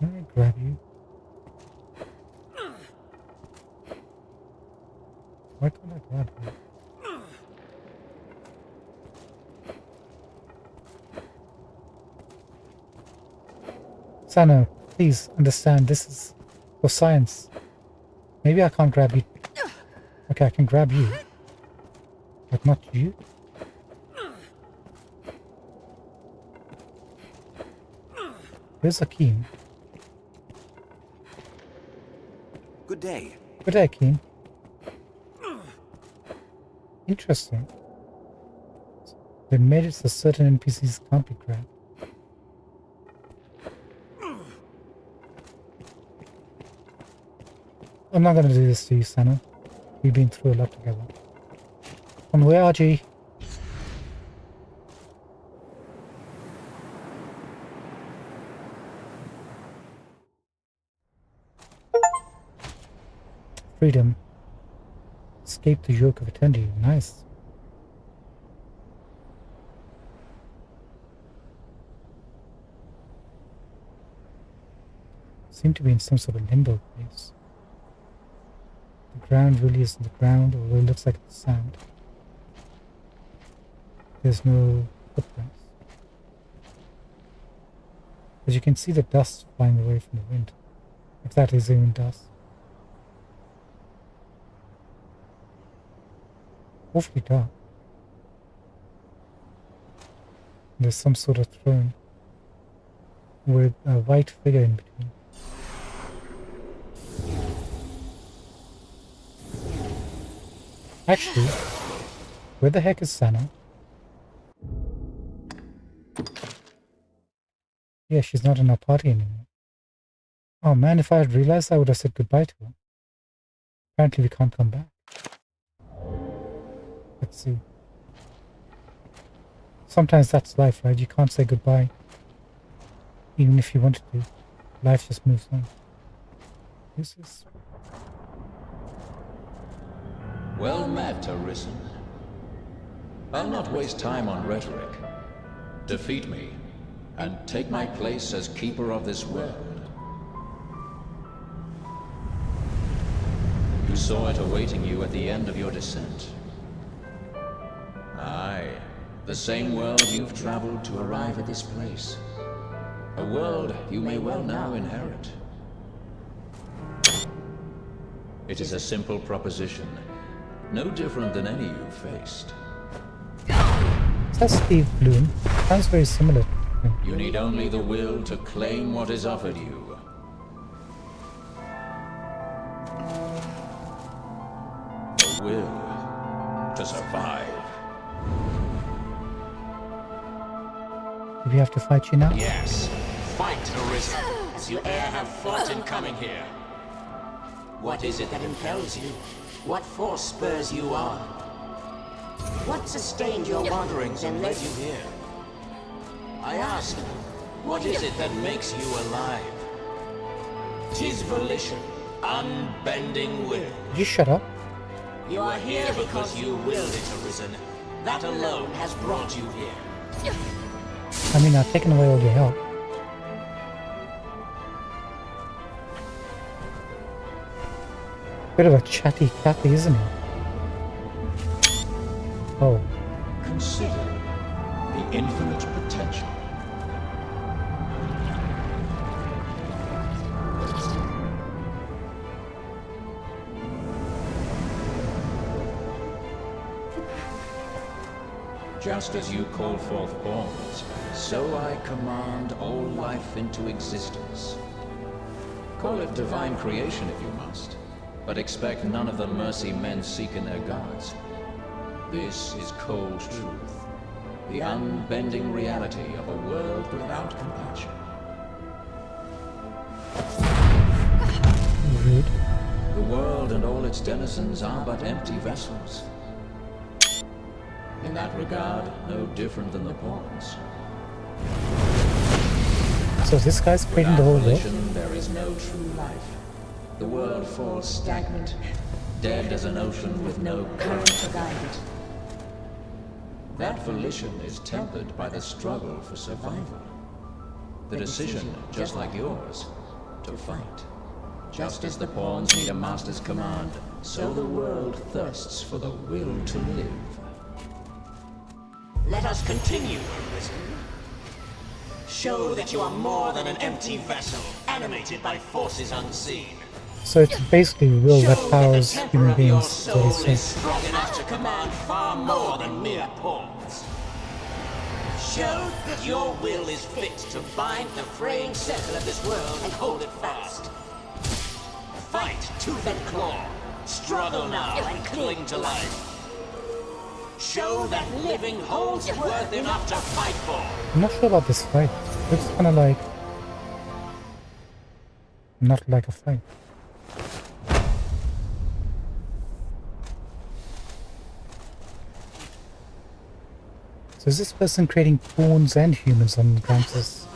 Let me grab you. Why can't I grab you? Sana, please understand this is for science. Maybe I can't grab you. Okay, I can grab you. But not you? Where's Akeem? Good day. Good day, Akeem. Interesting. They made it so certain NPCs can't be grabbed. I'm not gonna do this to you, Sana. We've been through a lot together. On where, RG? Freedom. Escape the yoke of eternity. Nice. Seem to be in some sort of limbo place. The ground really isn't the ground, although it looks like it's sand. There's no footprints. But you can see the dust flying away from the wind. If that is even dust. Awfully dark. There's some sort of throne with a white figure in between. Actually, where the heck is Sana? Yeah, she's not in our party anymore. Oh man, if I had realized, I would have said goodbye to her. Apparently we can't come back. Let's see. Sometimes that's life, right? You can't say goodbye. Even if you wanted to. Life just moves on. Who's this? Well met, Arisen. I'll not waste time on rhetoric. Defeat me, and take my place as keeper of this world. You saw it awaiting you at the end of your descent. Aye, the same world you've traveled to arrive at this place. A world you may well now inherit. It is a simple proposition, no different than any you've faced. Is that Steve Bloom? Sounds very similar to him. You need only the will to claim what is offered you. The will to survive. Do we have to fight you now? Yes. Fight, Arisen, as you e'er have fought in coming here. What is it that impels you? What force spurs you on? What sustained your wanderings and led you here? I ask, what is it that makes you alive? 'Tis volition, unbending will. Did you shut up? You are here because you willed it, Arisen. That alone has brought you here. I mean, I've taken away all your help. Bit of a chatty Cathy, isn't he? Oh. Consider the infinite potential. Just as you call forth forms, so I command all life into existence. Call it divine creation if you must, but expect none of the mercy men seek in their gods. This is cold truth, the unbending reality of a world without compassion. Rude. The world and all its denizens are but empty vessels. In that regard, no different than the pawns. So this guy's creating the whole world? Volition, there is no true life. The world falls stagnant, dead as an ocean with no current to guide it. That volition is tempered by the struggle for survival. The decision, just like yours, to fight. Just as the pawns need a master's command, so the world thirsts for the will to live. Let us continue, Arisen. Show that you are more than an empty vessel, animated by forces unseen. So it's basically will that Show powers that the temper human of your beings, soul what he's is saying. strong enough to command far more than mere pawns. Show that your will is fit to bind the fraying center of this world and hold it fast. Fight tooth and claw. Struggle now and cling to life. Show that living holds worth enough to fight for. I'm not sure about this fight. Looks kind of like... not like a fight. So is this person creating pawns and humans on Francis?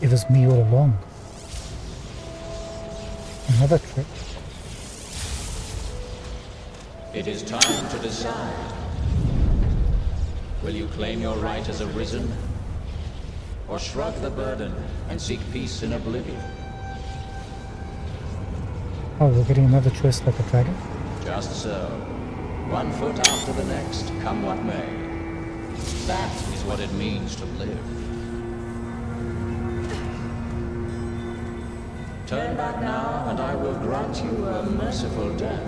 It was me all along. Another trick. It is time to decide. Will you claim your right as Arisen? Or shrug the burden and seek peace in oblivion? Oh, we're getting another choice like a dragon? Just so. One foot after the next, come what may. That is what it means to live. Turn back now, and I will grant you a merciful death.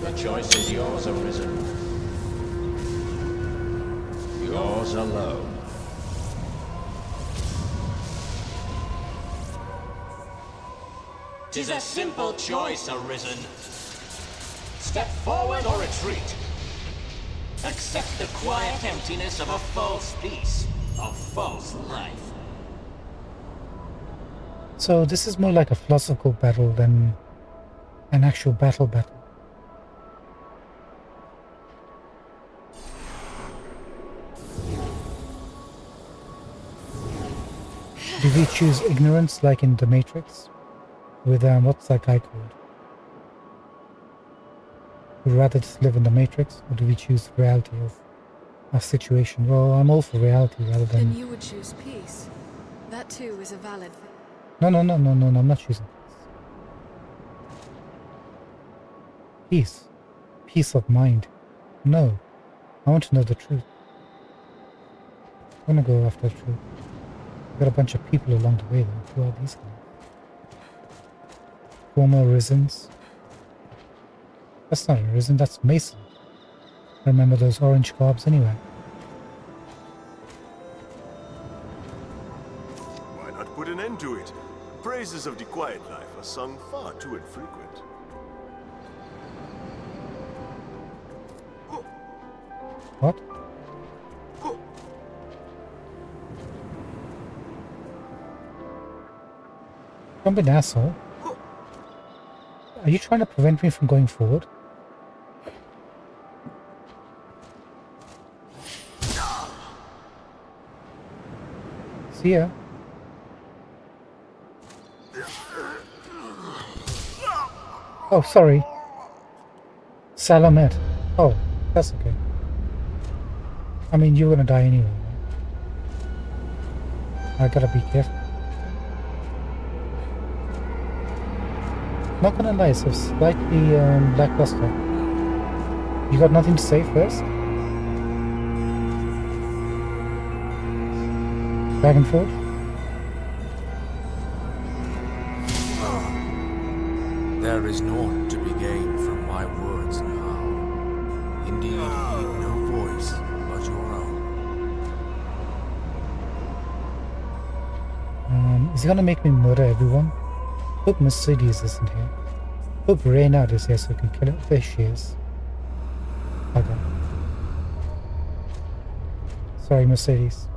The choice is yours, Arisen. Yours alone. 'Tis a simple choice, Arisen. Step forward or retreat. Accept the quiet emptiness of a false peace, a false life. So this is more like a philosophical battle than an actual battle. Do we choose ignorance like in The Matrix? With, what's that guy called? Would we rather just live in the Matrix, or do we choose the reality of our situation? Well, I'm all for reality rather Then than... you would choose peace. That too is a valid thing. No, I'm not choosing peace. Peace of mind. No. I want to know the truth. I want to go after the truth. I've got a bunch of people along the way though. Who are these guys? Former Arisens. That's not Arisen, that's Mason. I remember those orange carbs anyway. Why not put an end to it? Praises of the quiet life are sung far too infrequent. What? Don't be an asshole. Are you trying to prevent me from going forward? See ya. Oh, sorry. Salamet. Oh, that's okay. I mean, you're gonna die anyway. Right? I gotta be careful. Not gonna lie, so slightly lackluster. You got nothing to say first? Dragonforge? There is naught to be gained from my words now. Indeed, no voice but your own. Is he gonna make me murder everyone? Hope Mercedes isn't here. Hope Reynard is here so I can kill her. There she is. Okay. Sorry, Mercedes.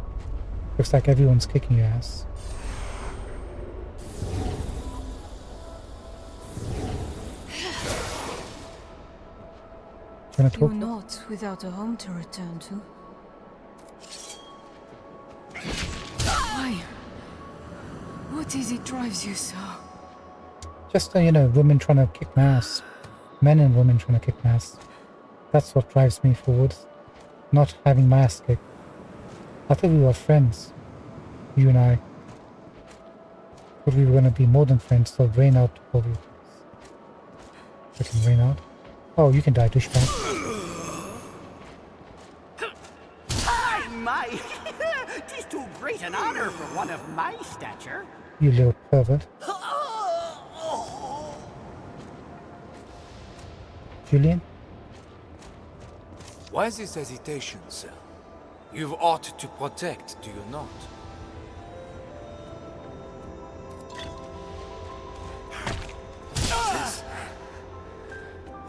Looks like everyone's kicking your ass. Wanna talk? You're not without a home to return to. Why? What is it drives you so? Just, you know, women trying to kick my ass. Men and women trying to kick my ass. That's what drives me forward. Not having my ass kicked. I thought we were friends. You and I. But we were going to be more than friends, so rain out for you. Freaking rain out. Oh, you can die, douchebag. My, 'tis too great an honor for one of my stature. You little pervert. Julian? Why this hesitation, sir? You've aught to protect, do you not?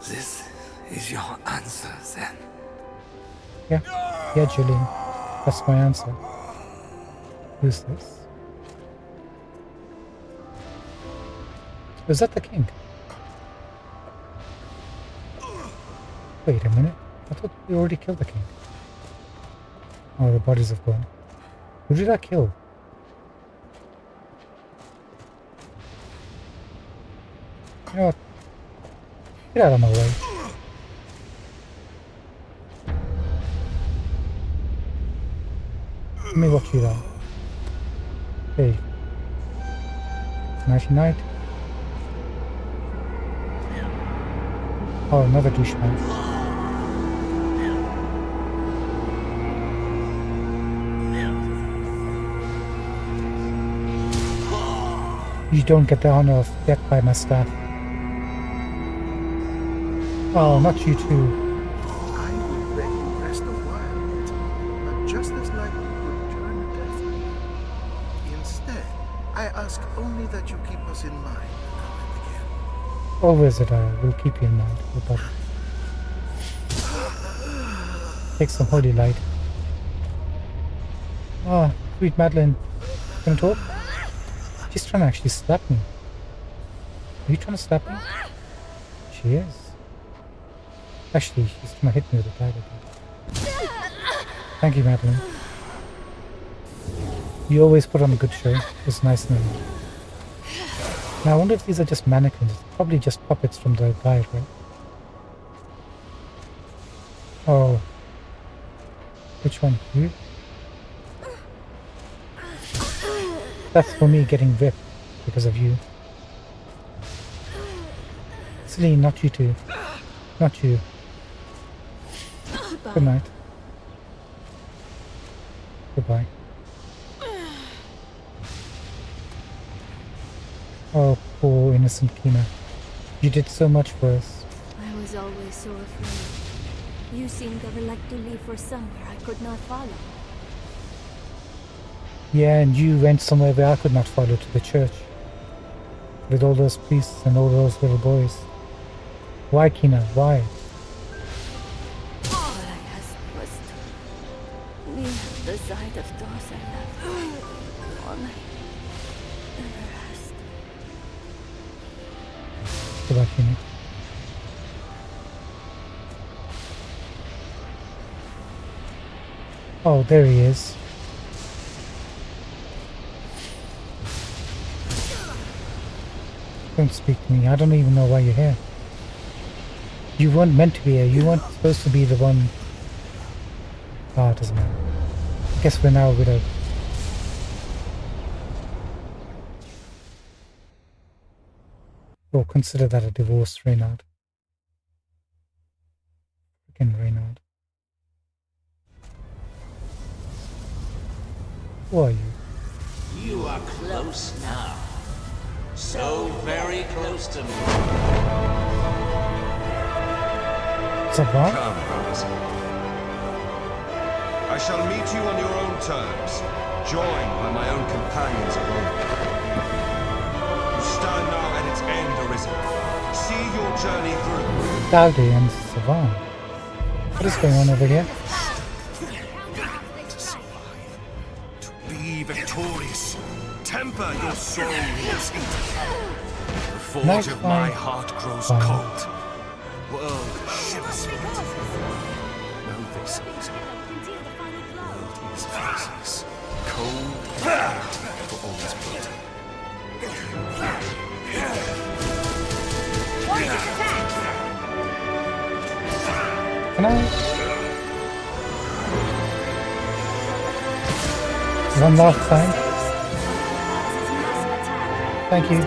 This is your answer, then? Yeah, Julian. That's my answer. Who's this? Is that the king? Wait a minute. I thought we already killed the king. Oh, the bodies have gone. Who did I kill? You know what? Get out of my way. Let me watch you down. Hey. Nighty night. Oh, another douchebag. You don't get the honor of death by my staff. Oh, not you too. I will let you rest a while, but just as likely would turn death. Instead, I ask only that you keep us in mind now and again. Always it I will keep you in mind. But take some holy light. Oh, sweet Madeline. Gonna talk? She's trying to actually slap me. Are you trying to slap me? She is. Actually, she's trying to hit me with a dagger. Thank you, Madeline. You always put on a good show. It's nice knowing you. Now, I wonder if these are just mannequins. Probably just puppets from the guide, right? Oh. Which one? You? That's for me getting ripped because of you. Celine, not you too. Not you. Good night. Goodbye. Oh, poor innocent Kina. You did so much for us. I was always so afraid. You seemed ever like to leave for somewhere I could not follow. Yeah, and you went somewhere where I could not follow, to the church. With all those priests and all those little boys. Why, Kina? Why? All I asked was to sight of those I love. Only everlasting. Go back in it. Oh, there he is. Don't speak to me. I don't even know why you're here. You weren't meant to be here. You weren't supposed to be the one. Ah, it doesn't matter. I guess we're now with a... Well, consider that a divorce, Reynard. Freaking Reynard. Who are you? You are close now. So very close to me. Savant? Come, Arisen. I shall meet you on your own terms, joined by my own companions of old. You stand now at its end, Arisen. See your journey through. Dowdy and Savant. What is going on over here? Be victorious. Temper your soul with heat. The forge Night of my fire. heart grows Fire. cold. World shivers for it. No vessels. World is faces. Cold and for all its beauty. Can I? One last time. Thank you.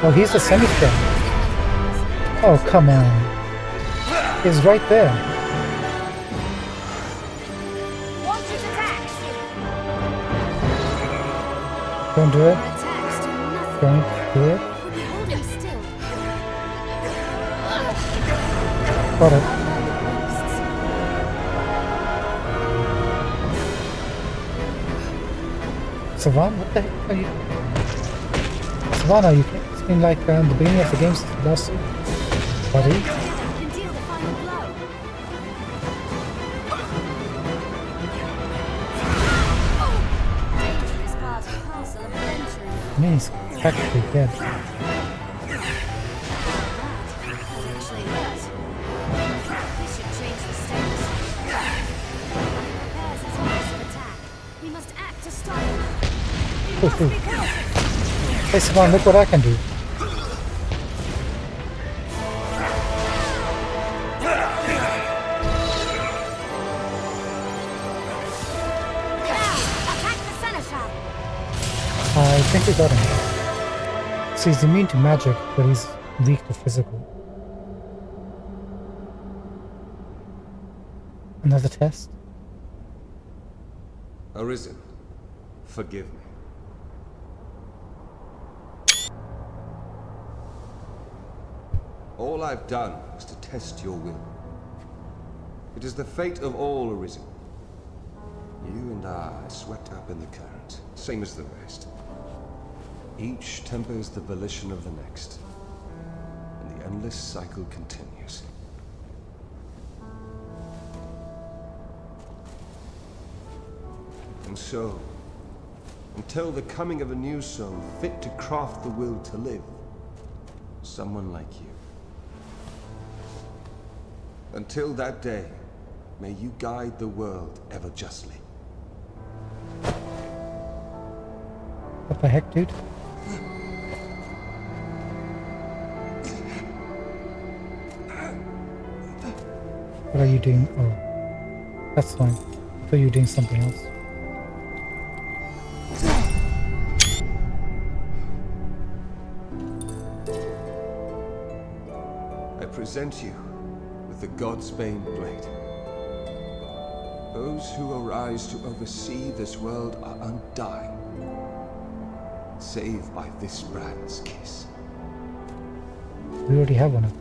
Oh, he's a semi-pro. Oh, come on. He's right there. Don't do it. Don't do it. Got it. Savannah, what the heck are you? Savannah, it's been like the beginning of the game's last buddy. I mean, he's practically dead. Hey Savannah, look what I can do. I think we got him. So he's immune to magic, but he's weak to physical. Another test? Arisen, forgive me. All I've done was to test your will. It is the fate of all Arisen. You and I are swept up in the current, same as the rest. Each tempers the volition of the next, and the endless cycle continues. And so, until the coming of a new soul fit to craft the will to live, someone like you. Until that day, may you guide the world ever justly. What the heck, dude? What are you doing? Oh, that's fine. I thought you were doing something else. I present you with the Godsbane blade. Those who arise to oversee this world are undying, save by this brand's kiss. We already have one of those.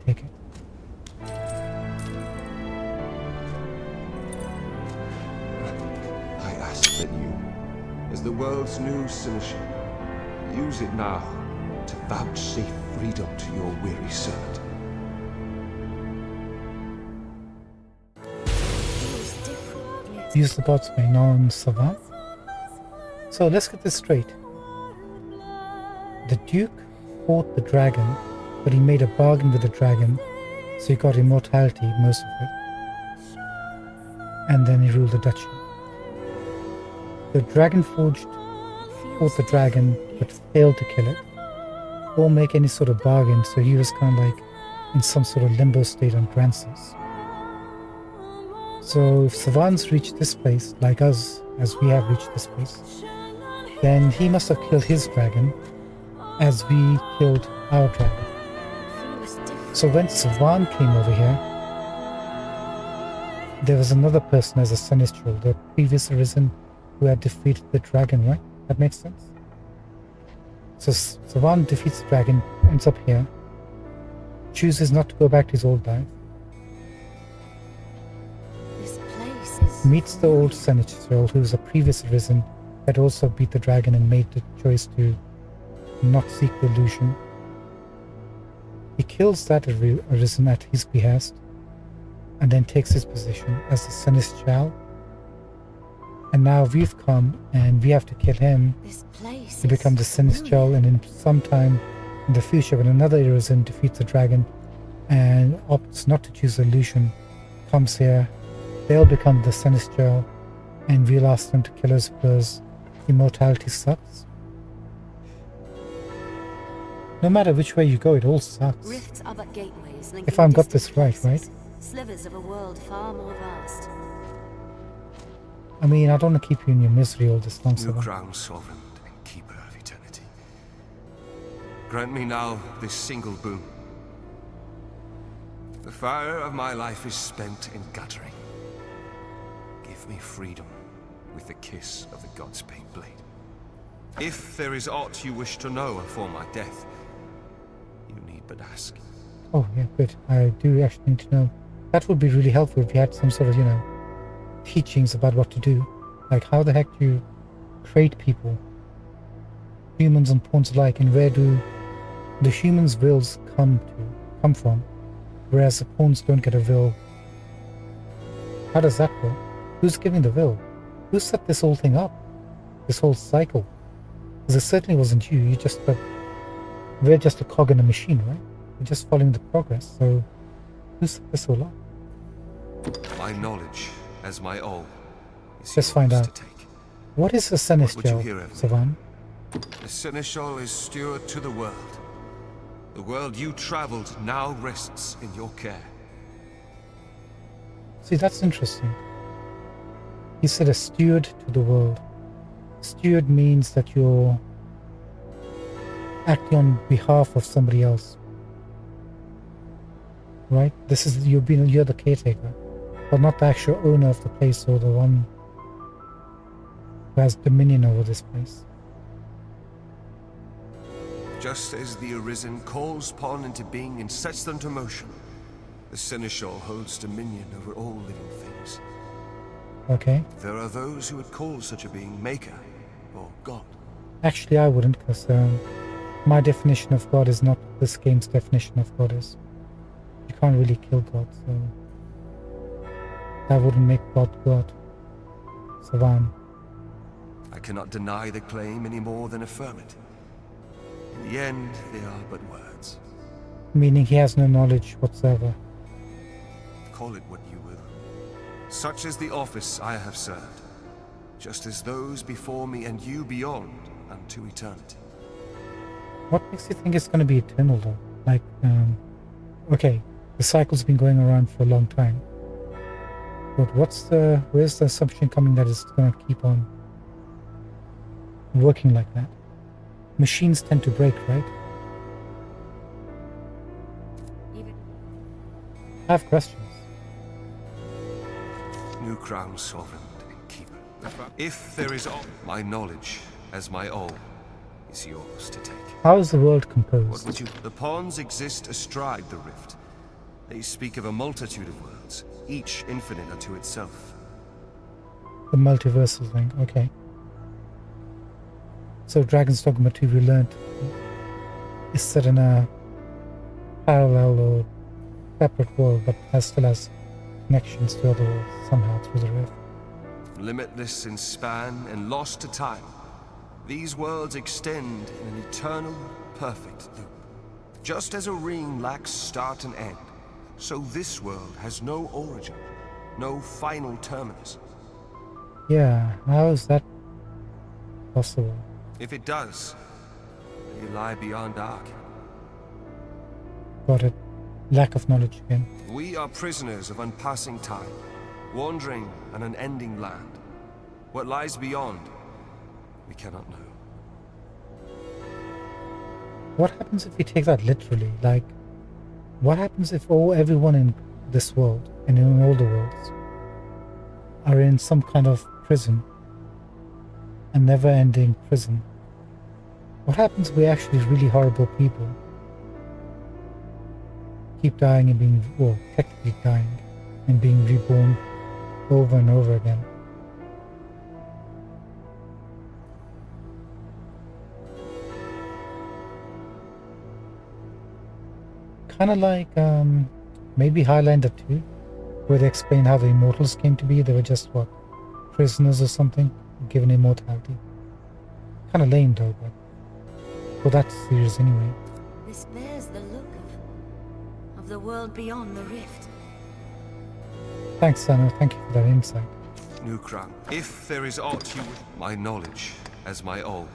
Take it. I ask that you, as the world's new seneschal, use it now to vouchsafe freedom to your weary servant. use the God's Bane on Savan. So let's get this straight. The Duke fought the dragon, but he made a bargain with the dragon, so he got immortality, most of it. And then he ruled the duchy. The Dragon Forged fought the dragon, but failed to kill it, or make any sort of bargain, so he was kind of like in some sort of limbo state on Grances. So if Savan's reached this place, like us, as we have reached this place, then he must have killed his dragon, as we killed our dragon. So when Savan came over here, there was another person as a Sinistral, the previous Arisen, who had defeated the dragon, right? That makes sense? So Savan defeats the dragon, ends up here, chooses not to go back to his old life, meets the old Sinistral, who was a previous Arisen, had also beat the dragon and made the choice to not seek the illusion. He kills that Arisen at his behest, and then takes his position as the Sinistral. And now we've come and we have to kill him to become the Sinistral, and in some time in the future when another Arisen defeats the dragon and opts not to choose the illusion, comes here, they'll become the Sinistral, and we'll ask them to kill us because immortality sucks. No matter which way you go, it all sucks. Rifts are but gateways linking If I've got distant this right, places, right? Slivers of a world far more vast. I mean, I don't want to keep you in your misery all this long, New Savan. crown sovereign and keeper of eternity. Grant me now this single boon. The fire of my life is spent in guttering. Give me freedom with the kiss of the God's Bane blade. If there is aught you wish to know afore my death, you need but ask. Oh yeah, good. I do actually need to know. That would be really helpful if you had some sort of, teachings about what to do. Like how the heck do you create people? Humans and pawns alike, and where do the humans' wills come from? Whereas the pawns don't get a will. How does that work? Who's giving the will? Who set this whole thing up? This whole cycle? Because it certainly wasn't you. We're just a cog in a machine, right? We're just following the progress. So who set this all up? My knowledge as my all is Let's find yours out. to take. What is a What would you Sinistral, hear of me? Savan? The Seneschal is steward to the world. The world you traveled now rests in your care. See, that's interesting. He said a steward to the world. Steward means that you're acting on behalf of somebody else. Right? You're the caretaker, but not the actual owner of the place or the one who has dominion over this place. Just as the Arisen calls pawn into being and sets them to motion, the Seneschal holds dominion over all living things. Okay. There are those who would call such a being Maker or God. Actually, I wouldn't, because my definition of God is not this game's definition of God is. You can't really kill God, so that wouldn't make God God. Savan. I cannot deny the claim any more than affirm it. In the end, they are but words. Meaning he has no knowledge whatsoever. Call it what you will. Such is the office I have served, just as those before me and you beyond unto eternity. What makes you think it's going to be eternal though? Like, okay, the cycle's been going around for a long time. But where's the assumption coming that it's going to keep on working like that? Machines tend to break, right? I have questions. New crown sovereign and keeper. If there is all, my knowledge as my all is yours to take. How is the world What composed? would you? The pawns exist astride the rift. They speak of a multitude of worlds, each infinite unto itself. The multiversal thing, okay. So Dragon's Dogma 2 we learned is set in a parallel or separate world, but still has connections to other worlds somehow through the rift. limitless in span and lost to time, these worlds extend in an eternal, perfect loop. Just as a ring lacks start and end, so this world has no origin, no final terminus. Yeah, how is that possible? If it does, you lie beyond dark. Got it. Lack of knowledge again. We are prisoners of unpassing time, wandering an unending land. What lies beyond, we cannot know. What happens if we take that literally? Like, what happens if everyone in this world, and in all the worlds, are in some kind of prison? A never-ending prison. What happens if we're actually really horrible people? Keep dying and being, well, technically dying, and being reborn over and over again. Kind of like maybe Highlander 2, where they explain how the immortals came to be. They were just, what, prisoners or something, given immortality. Kind of lame though, but for that series anyway. This bears the look of the world beyond the rift. Thanks, Sana. Thank you for that insight. New Crown, if there is aught you would, my knowledge as my all.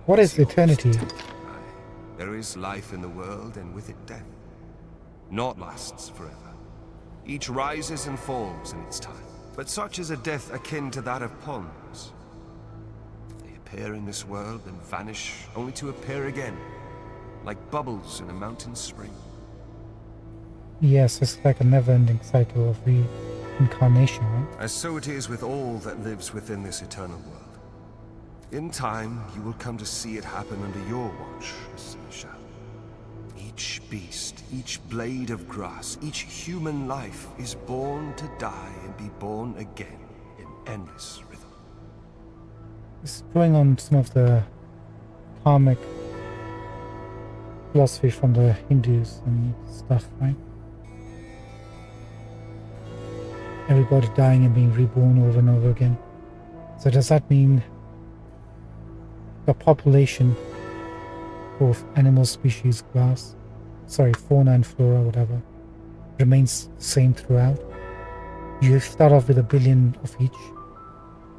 What is eternity? There is life in the world, and with it death. Naught lasts forever. Each rises and falls in its time. But such is a death akin to that of ponds. They appear in this world and vanish, only to appear again, like bubbles in a mountain spring. Yes, it's like a never-ending cycle of reincarnation, right? As so it is with all that lives within this eternal world. In time, you will come to see it happen under your watch, Seneschal. Each beast, each blade of grass, each human life is born to die and be born again in endless rhythm. It's drawing on some of the karmic philosophy from the Hindus and stuff, right? Everybody dying and being reborn over and over again. So does that mean the population of animal species, fauna and flora, whatever, remains the same throughout? You start off with 1 billion of each,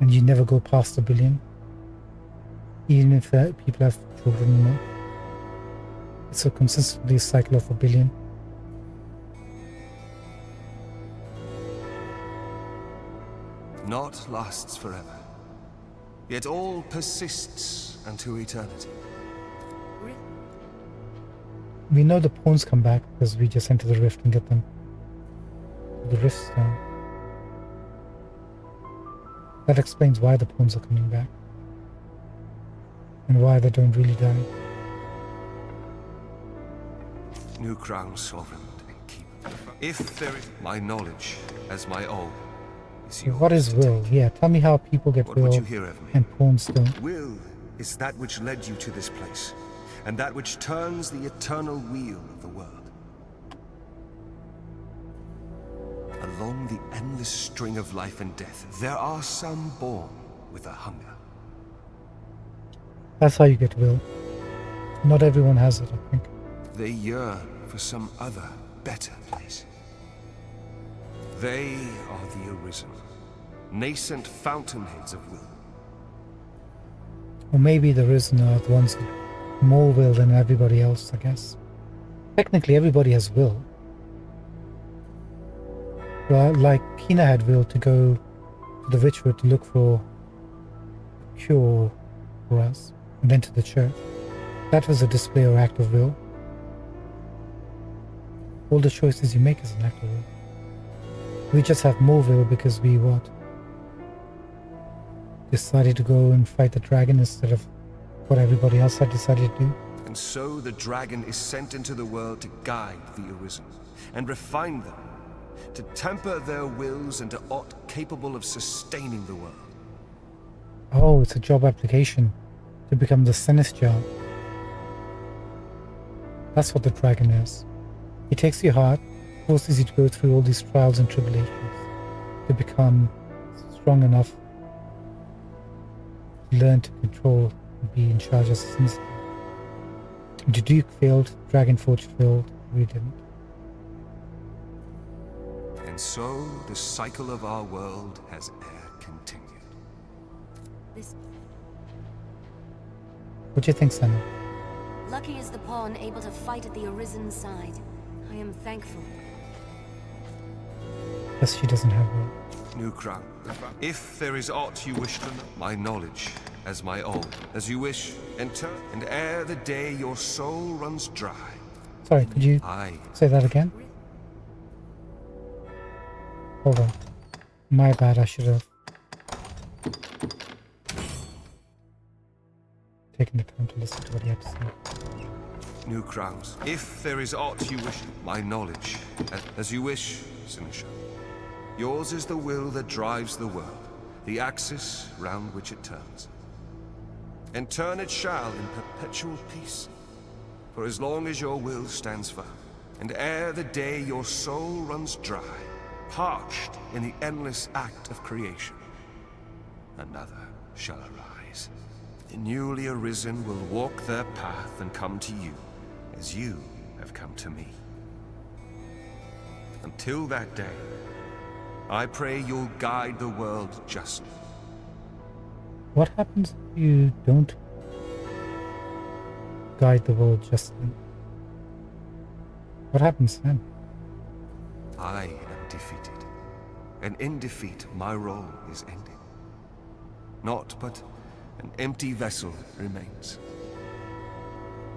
and you never go past 1 billion, even if people have children or not. It's a consistently cycle of 1 billion. Naught lasts forever, yet all persists unto eternity. We know the pawns come back because we just enter the rift and get them. The rift stone. That explains why the pawns are coming back. And why they don't really die. New Crown sovereign and keeper. If there is my knowledge as my all. So what is will? Yeah, tell me how people get will and pawns don't. Will is that which led you to this place, and that which turns the eternal wheel of the world. Along the endless string of life and death, there are some born with a hunger. That's how you get will. Not everyone has it, I think. They yearn for some other, better place. They are the Arisen, nascent fountainheads of will. Or maybe the Arisen are the ones with more will than everybody else, I guess. Technically, everybody has will. Like Kina had will to go to the Witchwood to look for a cure for us, and then to the church. That was a display or act of will. All the choices you make is an act of will. We just have more will because we decided to go and fight the dragon instead of what everybody else had decided to do. And so the dragon is sent into the world to guide the Arisen, and refine them, to temper their wills into aught capable of sustaining the world. Oh, it's a job application to become the Seneschal. That's what the dragon is. He takes your heart, forces you to go through all these trials and tribulations to become strong enough learn to control and be in charge as assassin's. The Duke failed, Dragonforge failed, we didn't. And so the cycle of our world has continued. What do you think, Senna? Lucky is the pawn able to fight at the Arisen side. I am thankful. Yes, she doesn't have one. New crown. If there is aught you wish to know, my knowledge as my own. As you wish, enter, and ere the day your soul runs dry. Sorry, could you say that again? Hold on. My bad, I should have taken the time to listen to what he had to say. New crowns. If there is aught you wish, my knowledge. As you wish, Sinisha. Yours is the will that drives the world, the axis round which it turns. And turn it shall in perpetual peace, for as long as your will stands firm, and ere the day your soul runs dry, parched in the endless act of creation, another shall arise. The newly arisen will walk their path and come to you, as you have come to me. Until that day, I pray you'll guide the world justly. What happens if you don't guide the world justly? What happens then? I am defeated, and in defeat my role is ended. Naught but an empty vessel remains.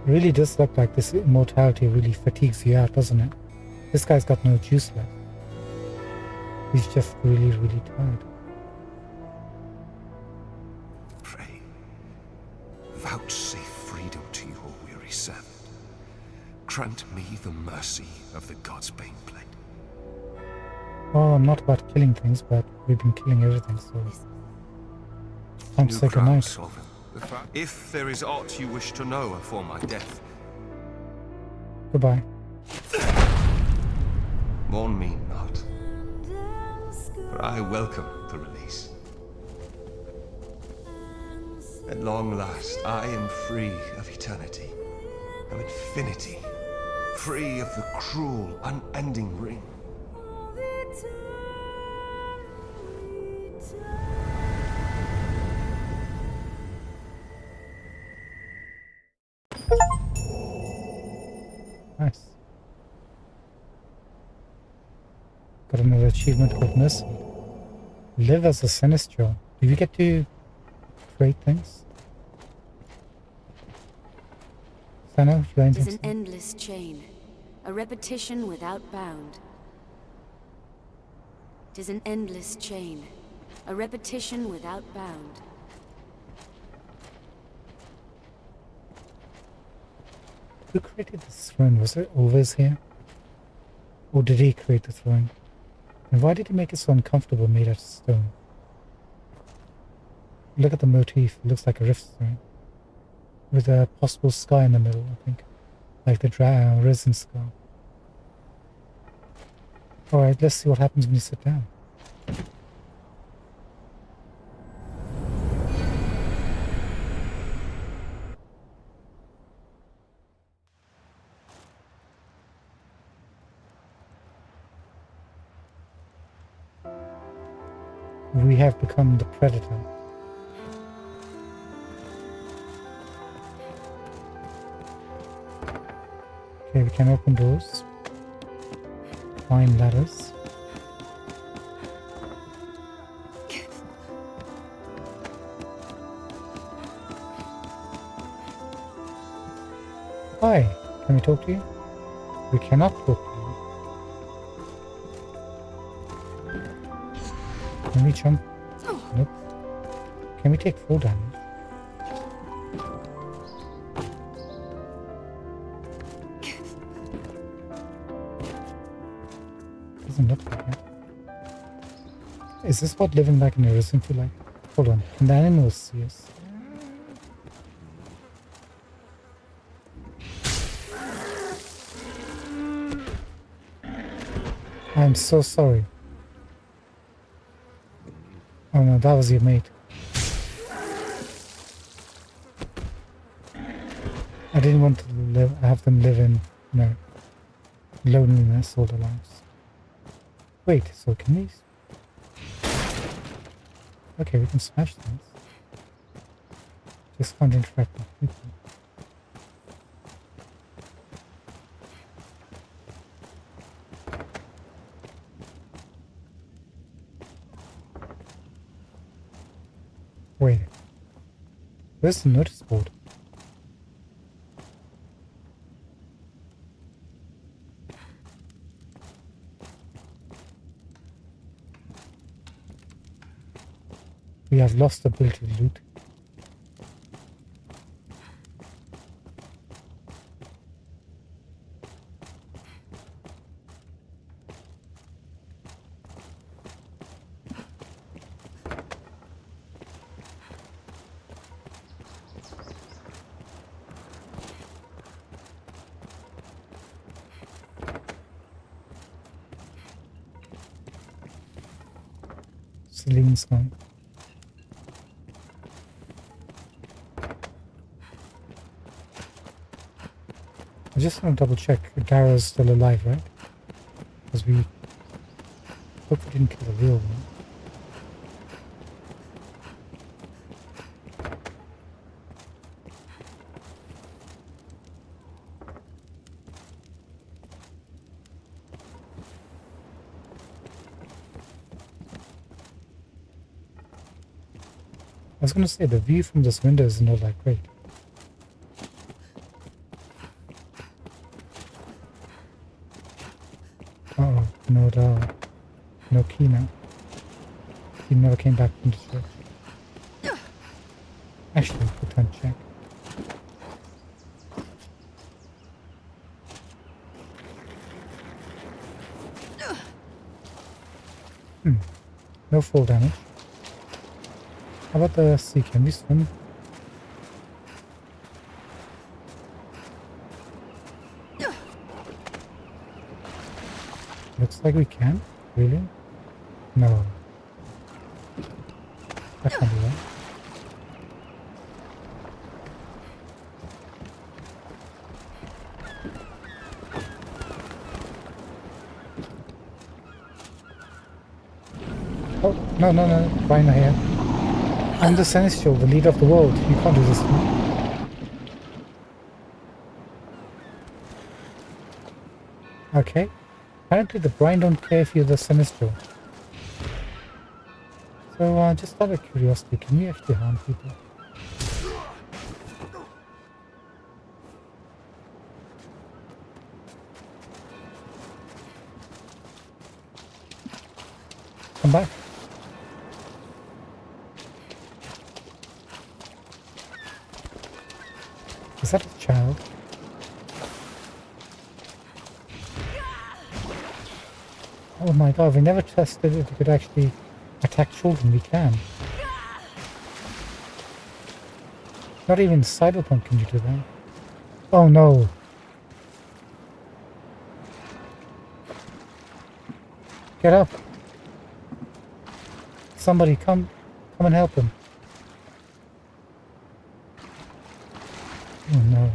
It really does look like this immortality really fatigues you out, doesn't it? This guy's got no juice left. He's just really, really tired. Pray, vouchsafe freedom to your weary servant. Grant me the mercy of the God's bane blade. Oh, I'm not about killing things, but we've been killing everything, so... Time to say goodnight. If there is aught you wish to know afore my death... Goodbye. Mourn me not, for I welcome the release. At long last, I am free of eternity, of infinity, free of the cruel, unending ring. Nice. Got another achievement called Mercy. Live as a Sinistral. Do you get to create things? Sana, you got It is anything? an endless chain, a repetition without bound. It is an endless chain, a repetition without bound. Who created this throne? Was it always here? Or did he create the throne? And why did he make it so uncomfortable made out of stone? Look at the motif, it looks like a rift throne. With a possible sky in the middle, I think. Like the Arisen sky. Alright, let's see what happens when you sit down. We have become the predator. Okay, we can open doors, climb ladders. Hi, can we talk to you? We cannot talk to you. Can we jump? Nope. Can we take full damage? Doesn't look like it. Is this what living like in Arisen feel like? Hold on, can the animals see us? I'm so sorry. Oh no, that was your mate. didn't want to have them live in, loneliness all their lives. Wait, so can we... Okay, we can smash things. Just can't interact with people. Wait. Where's the notice board? We have lost the ability to loot. Celine's gone. I just want to double check Dara's still alive, right? Because we hope we didn't kill the real one. I was going to say, the view from this window is not that great. Uh-oh, no key now. He never came back from the church. Actually, put on check. No fall damage. How about the sea? Can we swim? Looks like we can. Really? No. That can't be right. Oh, no. Rhino here. I'm the Celestial, the leader of the world. You can't resist me. Okay. Apparently the Brine don't care if you're the Celestial. So, just out of curiosity, can we actually harm people? Come back. Is that a child? Oh my god, we never tested if we could actually attack children. We can. Not even Cyberpunk can you do that. Oh no. Get up. Somebody come and help him. Oh no.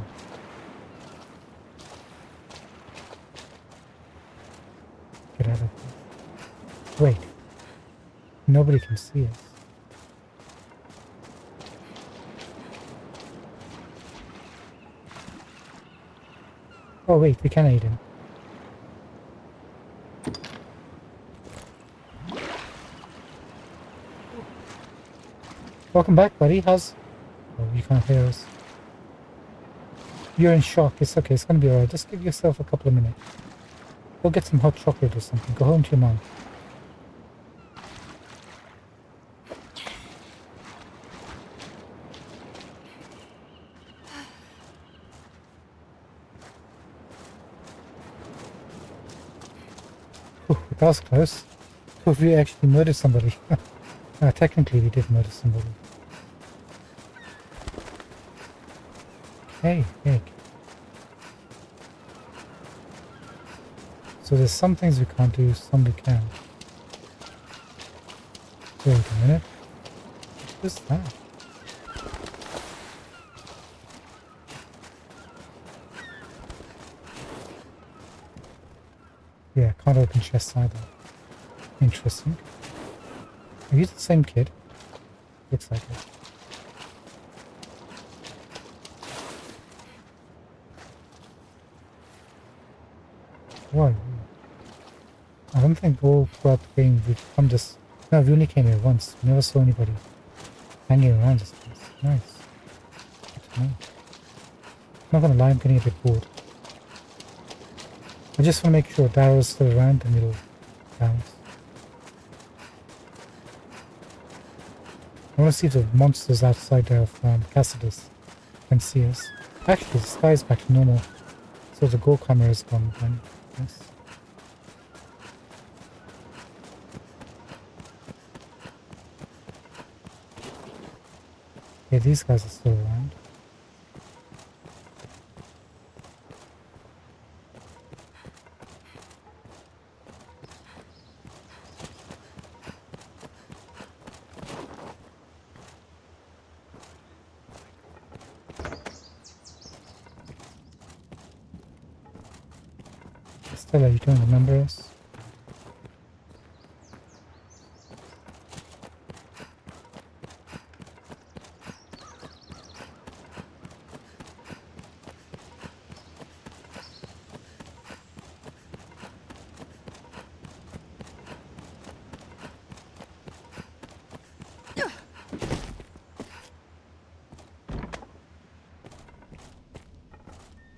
Get out of here. Wait. Nobody can see us. Oh wait, we can aid him. Welcome back, buddy. How's... Oh, you can't hear us. You're in shock. It's okay. It's gonna be alright. Just give yourself a couple of minutes. Go get some hot chocolate or something. Go home to your mom. Whew, that was close. If we actually murdered somebody. Technically, we did murder somebody. Hey. So there's some things we can't do, some we can. Wait a minute. What's that? Can't open chests either. Interesting. Are you the same kid? Looks like it. Why? I don't think all throughout the game we've come this. No, we only came here once. We never saw anybody hanging around this place. Nice. Good to know. Not gonna lie, I'm getting a bit bored. I just want to make sure Darrow's still around and it'll bounce. I want to see if the monsters outside of Cassidus can see us. Actually, the sky is back to normal, so the go camera is gone then. Yes. Yeah, these guys are still around. Stella, you don't remember us?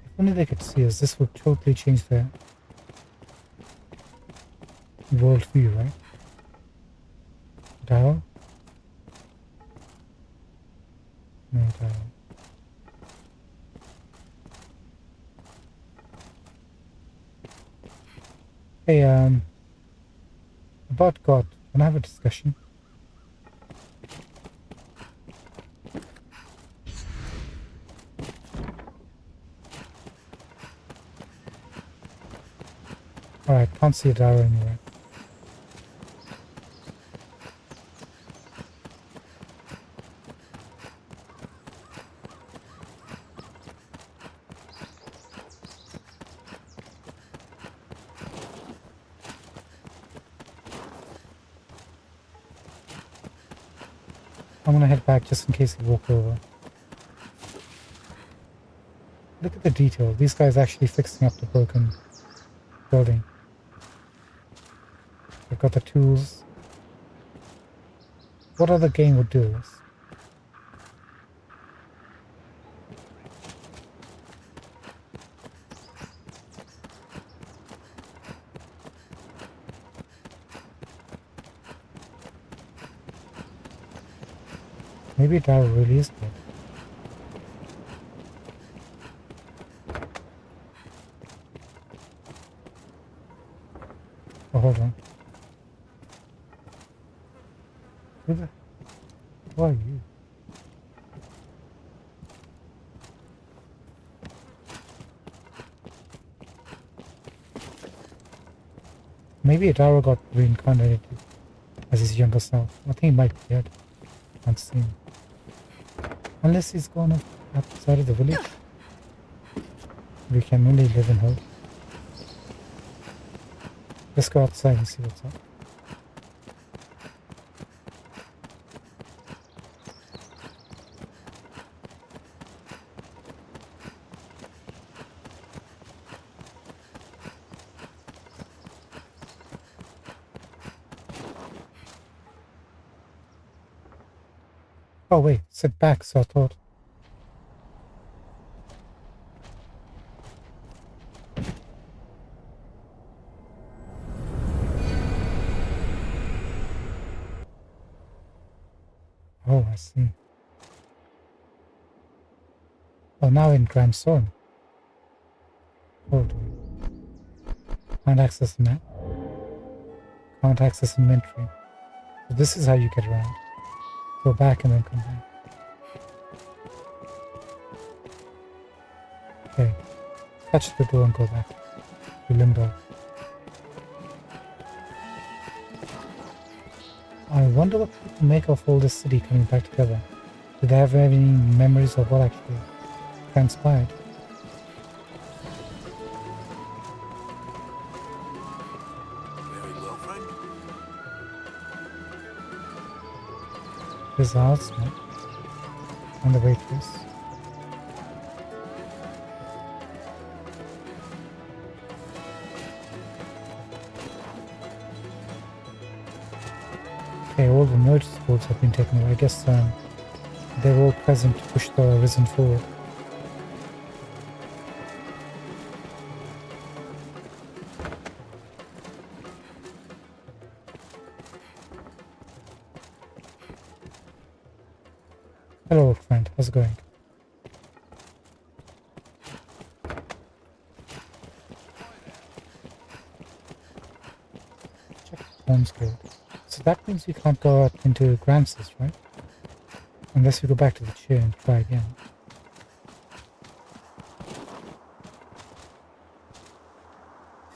If only they could see us, this would totally change their world view, right? Darrow? No, Darrow. Hey, about God, can I have a discussion? Alright, can't see Darrow anywhere. I'm gonna head back just in case he walked over. Look at the detail. These guys actually fixing up the broken building. They've got the tools. What other game would do this? Maybe Darrow really is dead. Oh, hold on. Who are you? Maybe Darrow got reincarnated as his younger self. I think he might be dead. Can't see him. Unless he's gone outside of the village. We can only live in hope. Let's go outside and see what's up. Oh wait, sit back, so I thought. Oh, I see. Oh, now in Grand Storm. Hold on. Can't access the map. Can't access inventory. So this is how you get around. Go back and then come back. Okay. Touch the door and go back to limbo. I wonder what people make of all this city coming back together. Do they have any memories of what actually transpired? There's the house now. And the waitress. Okay, all the notice boards have been taken away. I guess they're all present to push the Arisen forward. Hello, old friend. How's it going? Check the Pawns Guild. So that means we can't go out into Grances, right? Unless we go back to the chair and try again.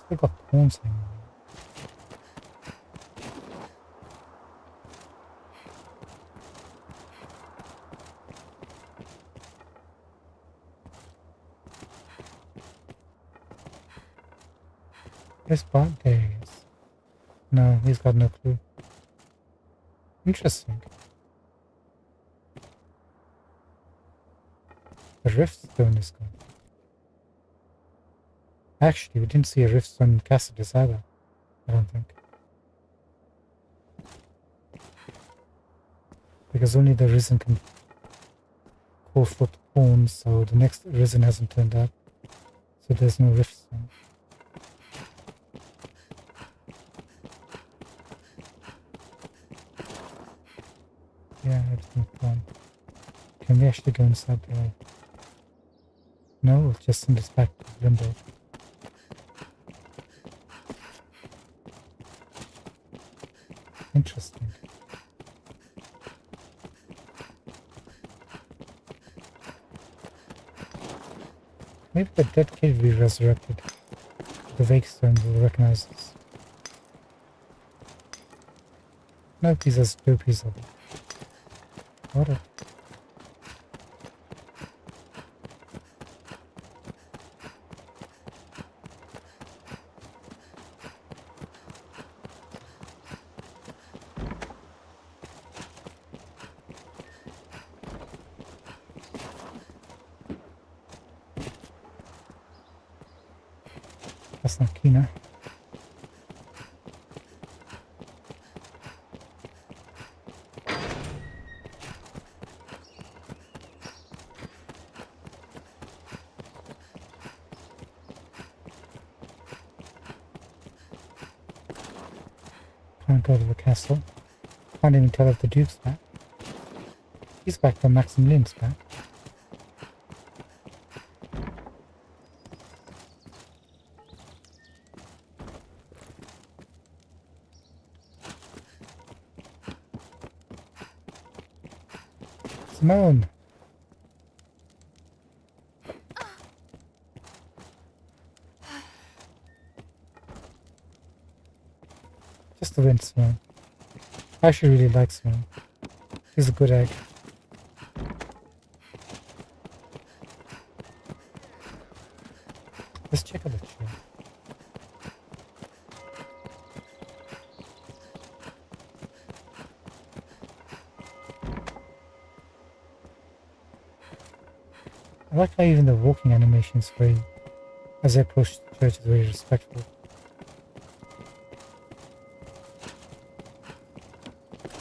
Still got pawns hanging around. Where's Bart Days? No, he's got no clue. Interesting. The rift stone is gone. Actually, we didn't see a rift stone in Cassidus either. I don't think. Because only the Arisen can call forth pawns, so the next Arisen hasn't turned up. So there's no rift stone. Yeah, everything's gone. Can we actually go inside the... No, we'll just send us back to Limbo. Interesting. Maybe the dead kid will be resurrected. The Wake Stone will recognize us. No, these are stoopies of it. What a... That's not Kina. Can't go to the castle. Can't even tell if the Duke's back. He's back, but Maximilian's back. Simone! Just the wind, Simone. I actually really like Simone. He's a good egg. Let's check out the chair. I like how even the walking animation is very, as they approach the church, is very respectful.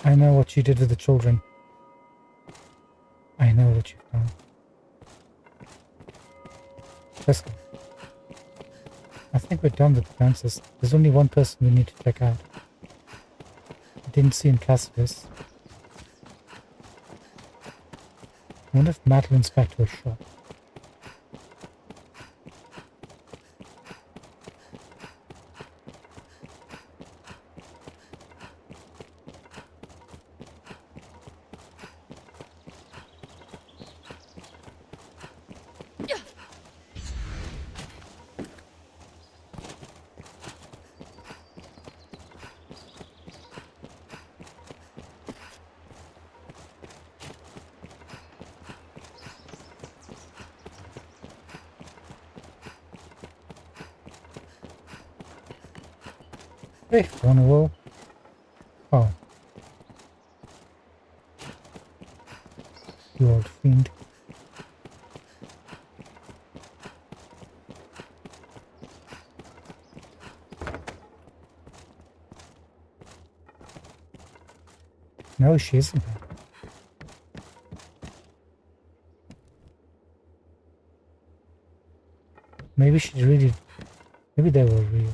I know what you did with the children. I know what you've done. Let's go. I think we're done with the dances. There's only one person we need to check out. I didn't see in Cassidus. I wonder if Madeline's back to her shop. Hey, on a wall. Oh. you old fiend. No, she isn't. Maybe she really... Maybe they were real.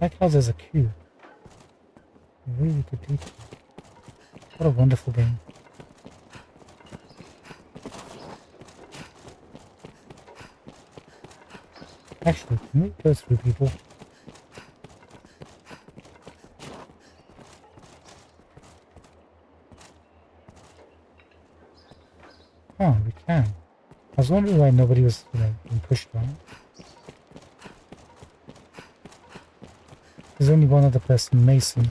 I like how there's a queue. Really good detail. What a wonderful game. Actually, can we go through people? Oh, we can. I was wondering why nobody was, being pushed on. There's only one other person, Mason.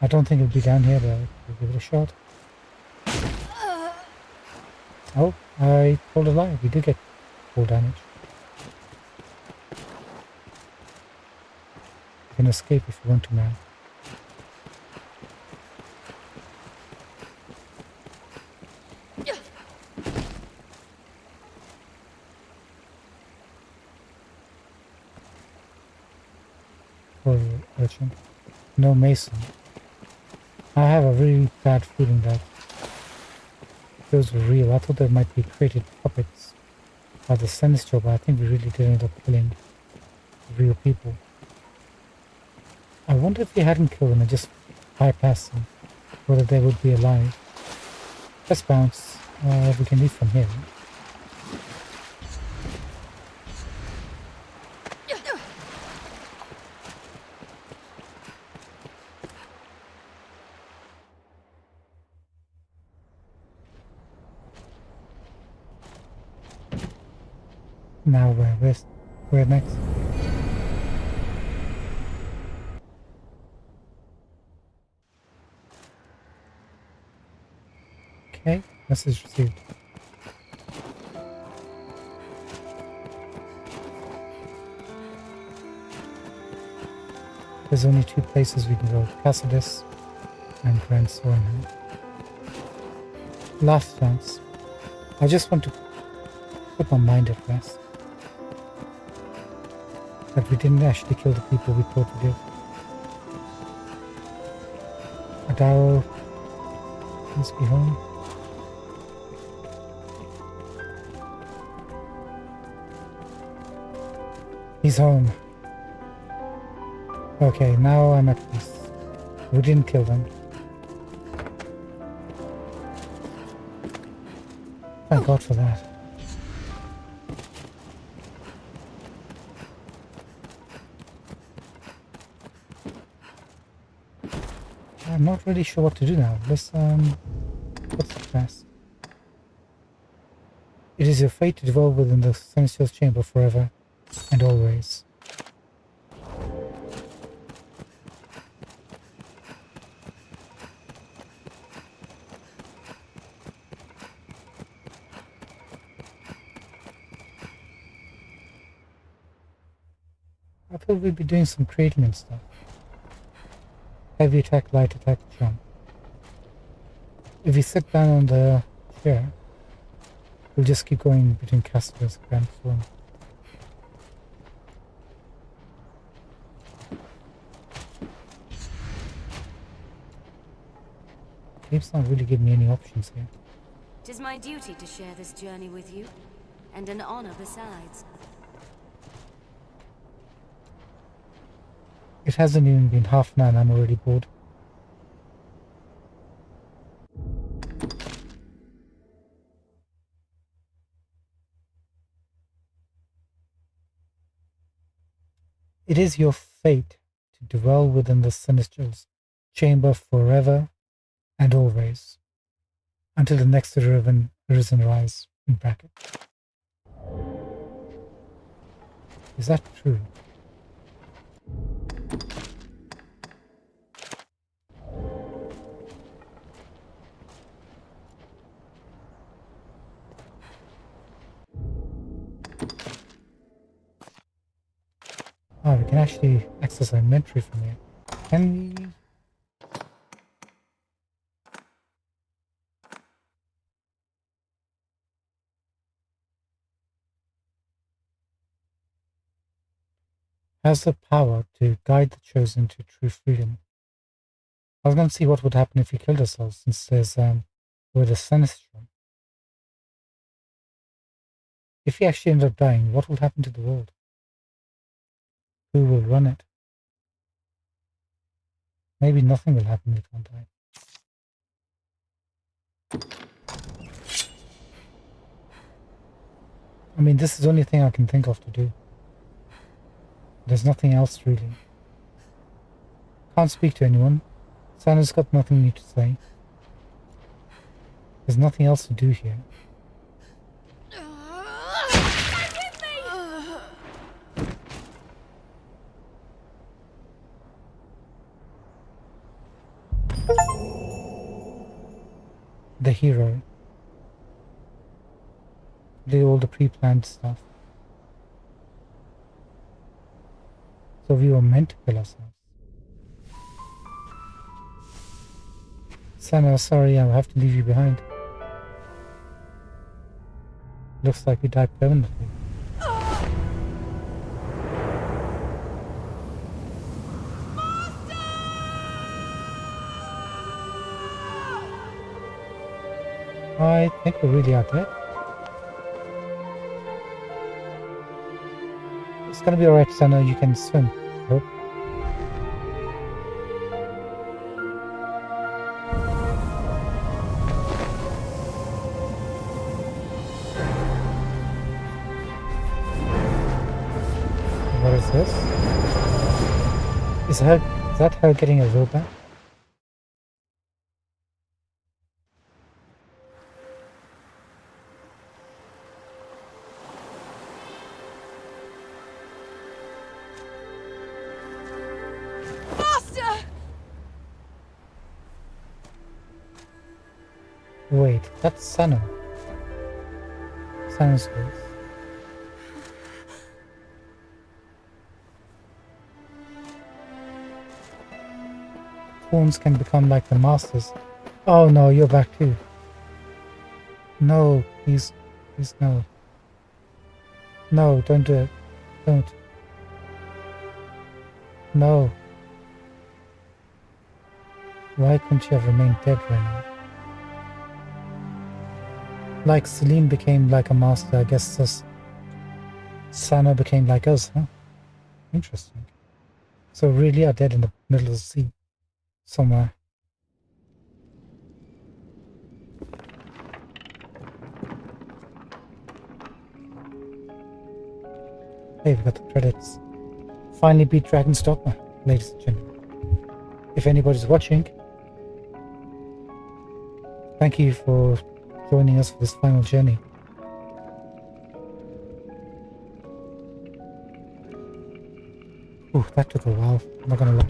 I don't think it'll be down here, but we'll give it a shot. Oh, I told a lie. We do get full damage. You can escape if you want to now. Poor urchin. No Mason. I have a really bad feeling that those were real. I thought they might be created puppets by the Sinistro, but I think we really did end up killing real people. I wonder if we hadn't killed them and just bypassed them, whether they would be alive. Let's bounce. We can leave from here. Now where next? Okay, message received. There's only two places we can go, Cassidus and Grand Sorenham. Last chance. I just want to put my mind at rest. That we didn't actually kill the people we thought we did. Adaro, please be home. He's home. Okay, now I'm at peace. We didn't kill them. Thank God for that. I'm not really sure what to do now. Let's, what's the quest? It is your fate to dwell within the Celestial's chamber forever and always. I thought we'd be doing some creating and stuff. Heavy attack, light attack, jump. If we sit down on the chair, we'll just keep going between casters and so on. Game's not really giving me any options here. 'Tis my duty to share this journey with you, and an honor besides. It hasn't even been half an hour and I'm already bored. It is your fate to dwell within the Sinister's chamber forever and always, until the next Arisen rise, in bracket. Is that true? Oh, we can actually access our inventory from here. Can we? Has the power to guide the chosen to true freedom. I was going to see what would happen if we killed ourselves, since there's where the sun is from. If we actually end up dying, what will happen to the world? Who will run it? Maybe nothing will happen if we can't die. I mean, this is the only thing I can think of to do. There's nothing else really. Can't speak to anyone. Santa's got nothing new to say. There's nothing else to do here. The hero. Did all the pre-planned stuff. So we were meant to kill ourselves. Sana, sorry, I'll have to leave you behind. Looks like we died permanently. I think we really are dead. It's gonna be alright, Sana, you can swim. I hope. What is this? Is that her getting a robot? Wait, that's Sana. Sana's voice. Clones can become like the masters. Oh no, you're back too. No, please, please no. No, don't do it. Don't. No. Why couldn't you have remained dead right now? Like Celine became like a master, I guess this Sana became like us, huh? Interesting. So really are dead in the middle of the sea. Somewhere. Hey, we got the credits. Finally beat Dragon's Dogma, ladies and gentlemen. If anybody's watching, thank you for joining us for this final journey. Ooh, that took a while, I'm not gonna lie.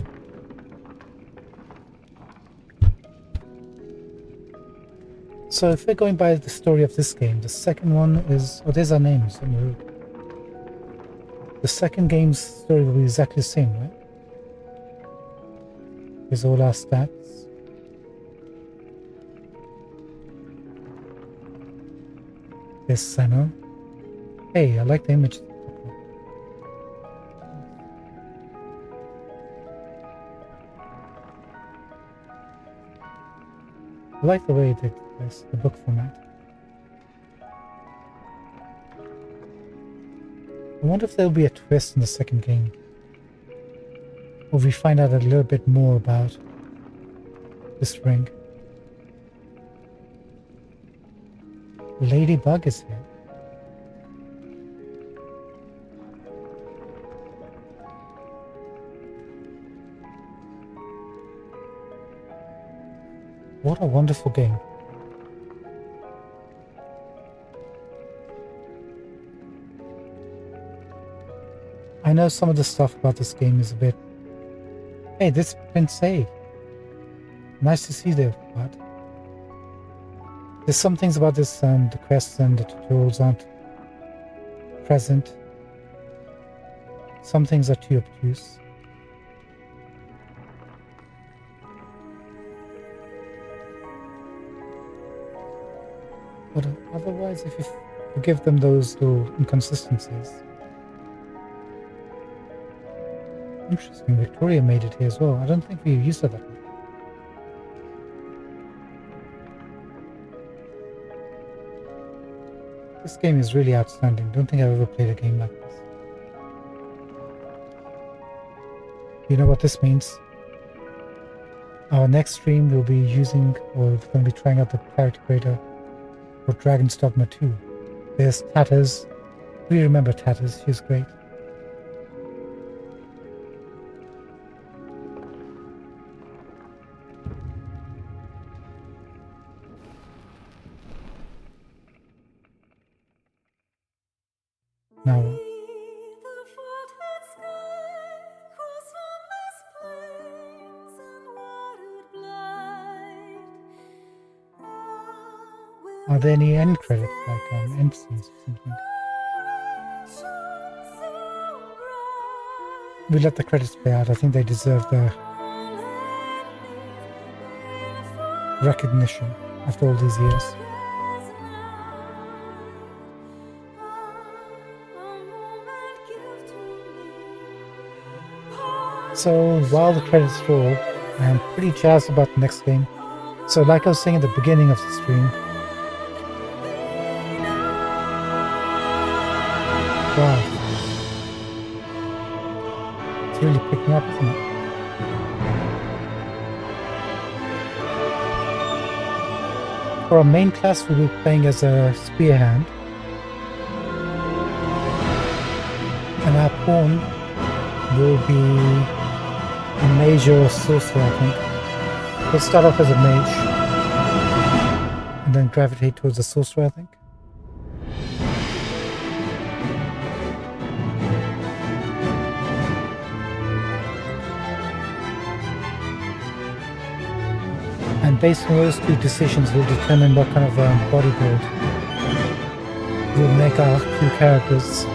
So if we're going by the story of this game, the second one is... Oh, there's our names on the road. The second game's story will be exactly the same, right? Here's all our stats. There's Sana. Hey, I like the image. I like the way they did this, the book format. I wonder if there'll be a twist in the second game. Or we find out a little bit more about this ring. Ladybug is here. What a wonderful game. I know some of the stuff about this game is a bit... Hey, this Prince A. Nice to see there, but there's some things about this, the quests and the tutorials aren't present. some things are too obtuse. But otherwise, if you forgive them those little inconsistencies. Interesting, Victoria made it here as well. I don't think we used her that much. This game is really outstanding. Don't think I've ever played a game like this. You know what this means? Our next stream we'll be using, or we're going to be trying out the character creator for Dragon's Dogma 2. There's Tatters. We remember Tatters, she's great. Now, are there any end credits, like end scenes or something? We let the credits play out. I think they deserve the recognition after all these years. So while the credits roll, I am pretty jazzed about the next game. So like I was saying at the beginning of the stream, wow, it's really picking up, isn't it? For our main class, we'll be playing as a spear hand, and our pawn will be a mage or a sorcerer, I think. We'll start off as a mage and then gravitate towards a sorcerer, I think. And based on those two decisions, we'll determine what kind of body build we'll make our two characters.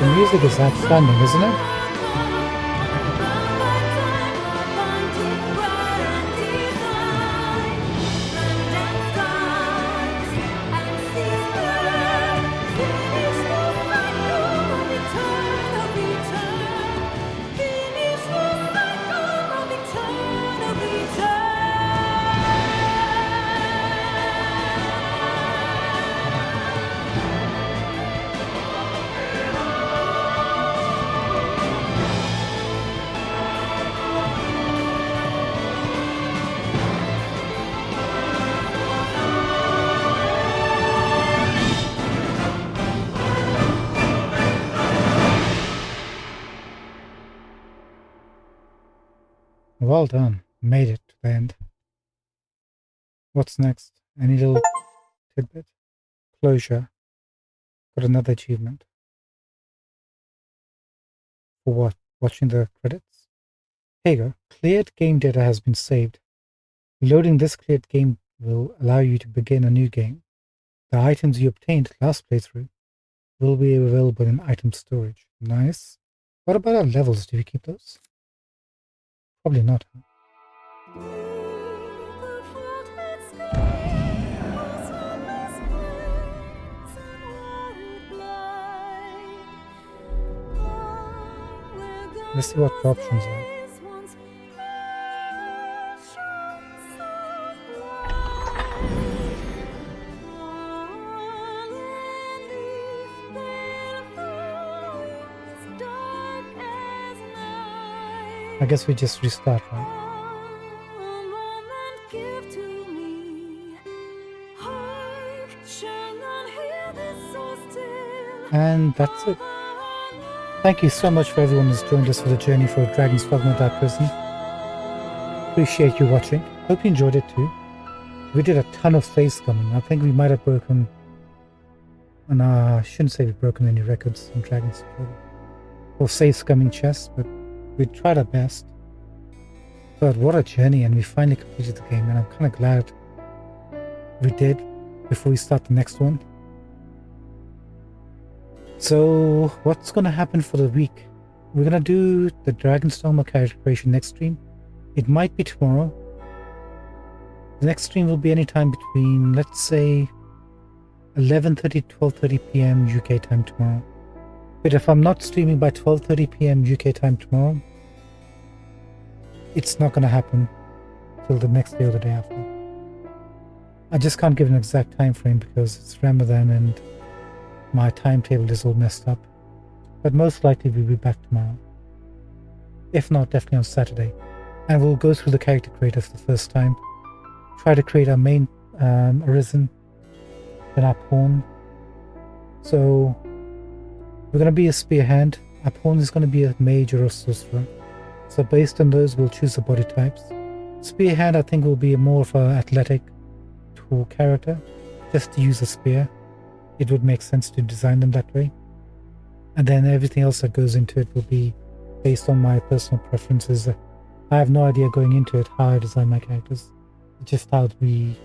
The music is outstanding, isn't it? Well done. Made it to the end. What's next? Any little tidbit? Closure. Got another achievement. For what? Watching the credits? Here you go. Cleared game data has been saved. Loading this cleared game will allow you to begin a new game. The items you obtained last playthrough will be available in item storage. Nice. What about our levels? Do we keep those? Probably not. Huh? Let's see what the options are. I guess we just restart, right? And that's it. Thank you so much for everyone who's joined us for the journey for Dragon's Dogma Arisen. Appreciate you watching. Hope you enjoyed it too. We did a ton of saves coming. I think we might have broken, and I shouldn't say we've broken any records in Dragon's Dogma or saves coming chests, but we tried our best. But what a journey, and we finally completed the game, and I'm kind of glad we did before we start the next one. So what's going to happen for the week? We're going to do the Dragon's Dogma character creation next stream. It might be tomorrow. The next stream will be anytime between, let's say, 11:30 to 12:30 p.m. UK time tomorrow. But if I'm not streaming by 12:30 p.m. UK time tomorrow, it's not going to happen till the next day or the day after. I just can't give an exact time frame because it's Ramadan and my timetable is all messed up. But most likely we'll be back tomorrow. If not, definitely on Saturday. And we'll go through the character creator for the first time. Try to create our main Arisen, then our pawn. So we're going to be a spear hand. Our pawn is going to be a mage or a sorcerer. So based on those, we'll choose the body types. Spear hand, I think, will be more of an athletic tool character, just to use a spear. It would make sense to design them that way. And then everything else that goes into it will be based on my personal preferences. I have no idea going into it how I design my characters. It's just how we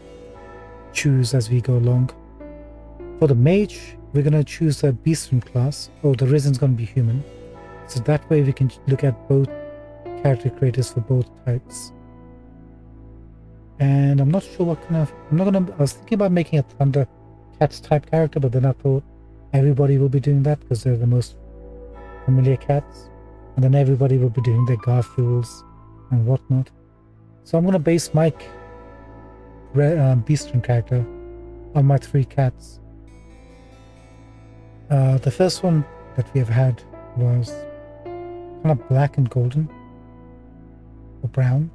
choose as we go along. For the mage, we're going to choose a beastman class. Oh, the Arisen's going to be human. So that way we can look at both character creators for both types. And I'm not sure what kind of... I was thinking about making a Thunder Cats type character, but then I thought everybody will be doing that because they're the most familiar cats. And then everybody will be doing their Garfields and whatnot. So I'm going to base my beastman character on my 3 cats. The first one that we have had was kind of black and golden or brown.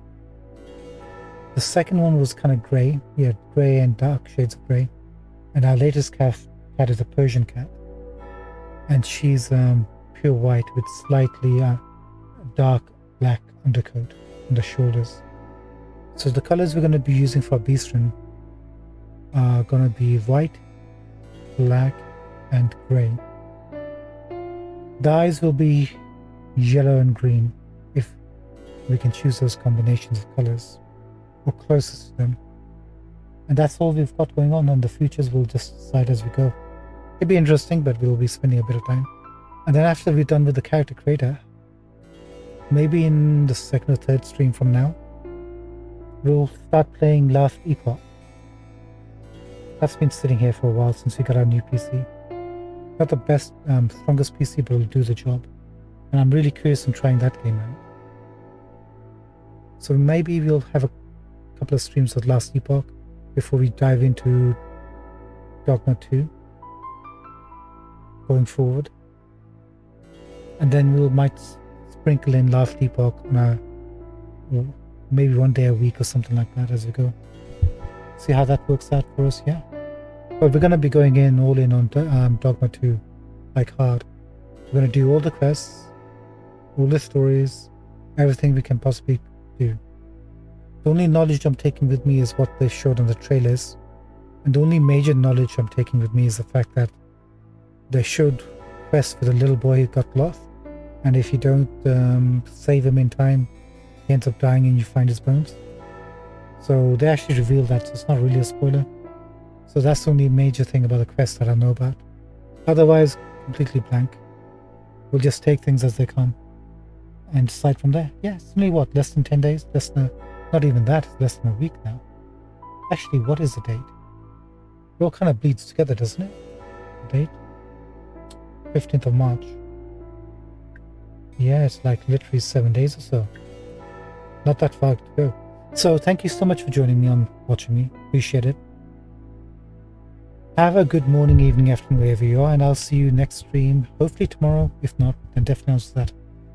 The second one was kind of grey. We had grey and dark shades of grey. And our latest cat is a Persian cat. And she's pure white with slightly dark black undercoat on the shoulders. So the colors we're going to be using for our beastman are going to be white, black, and grey. The eyes will be yellow and green if we can choose those combinations of colors or closest to them. And that's all we've got going on, and the futures we'll just decide as we go. It'll be interesting, but we'll be spending a bit of time. And then after we're done with the character creator, maybe in the second or third stream from now, we'll start playing Last Epoch. That's been sitting here for a while since we got our new PC. Not the best, strongest PC, but it'll do the job. And I'm really curious in trying that game out. So maybe we'll have a couple of streams of Last Epoch before we dive into Dogma 2 going forward. And then we might sprinkle in Last Epoch on a maybe one day a week or something like that as we go. See how that works out for us, yeah. But we're going to be going all in on Dogma 2, like hard. We're going to do all the quests, all the stories, everything we can possibly do. The only knowledge I'm taking with me is what they showed on the trailers. And the only major knowledge I'm taking with me is the fact that they showed quests for the little boy who got lost. And if you don't save him in time, he ends up dying and you find his bones. So they actually revealed that, so it's not really a spoiler. So that's the only major thing about the quest that I know about. Otherwise, completely blank. We'll just take things as they come and decide from there. Yeah, it's only what, less than 10 days? Not even that, it's less than a week now. Actually, what is the date? It all kind of bleeds together, doesn't it? The date? 15th of March. Yeah, it's like literally 7 days or so. Not that far to go. So thank you so much for joining me on watching me. Appreciate it. Have a good morning, evening, afternoon, wherever you are, and I'll see you next stream. Hopefully tomorrow. If not, then definitely on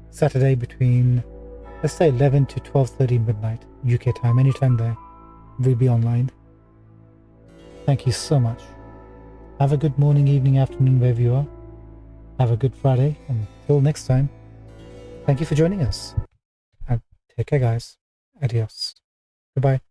Saturday between let's say 11 to 12:30 midnight UK time, anytime there, we'll be online. Thank you so much. Have a good morning, evening, afternoon, wherever you are. Have a good Friday. Until next time, thank you for joining us. And take care, guys. Adios. Goodbye.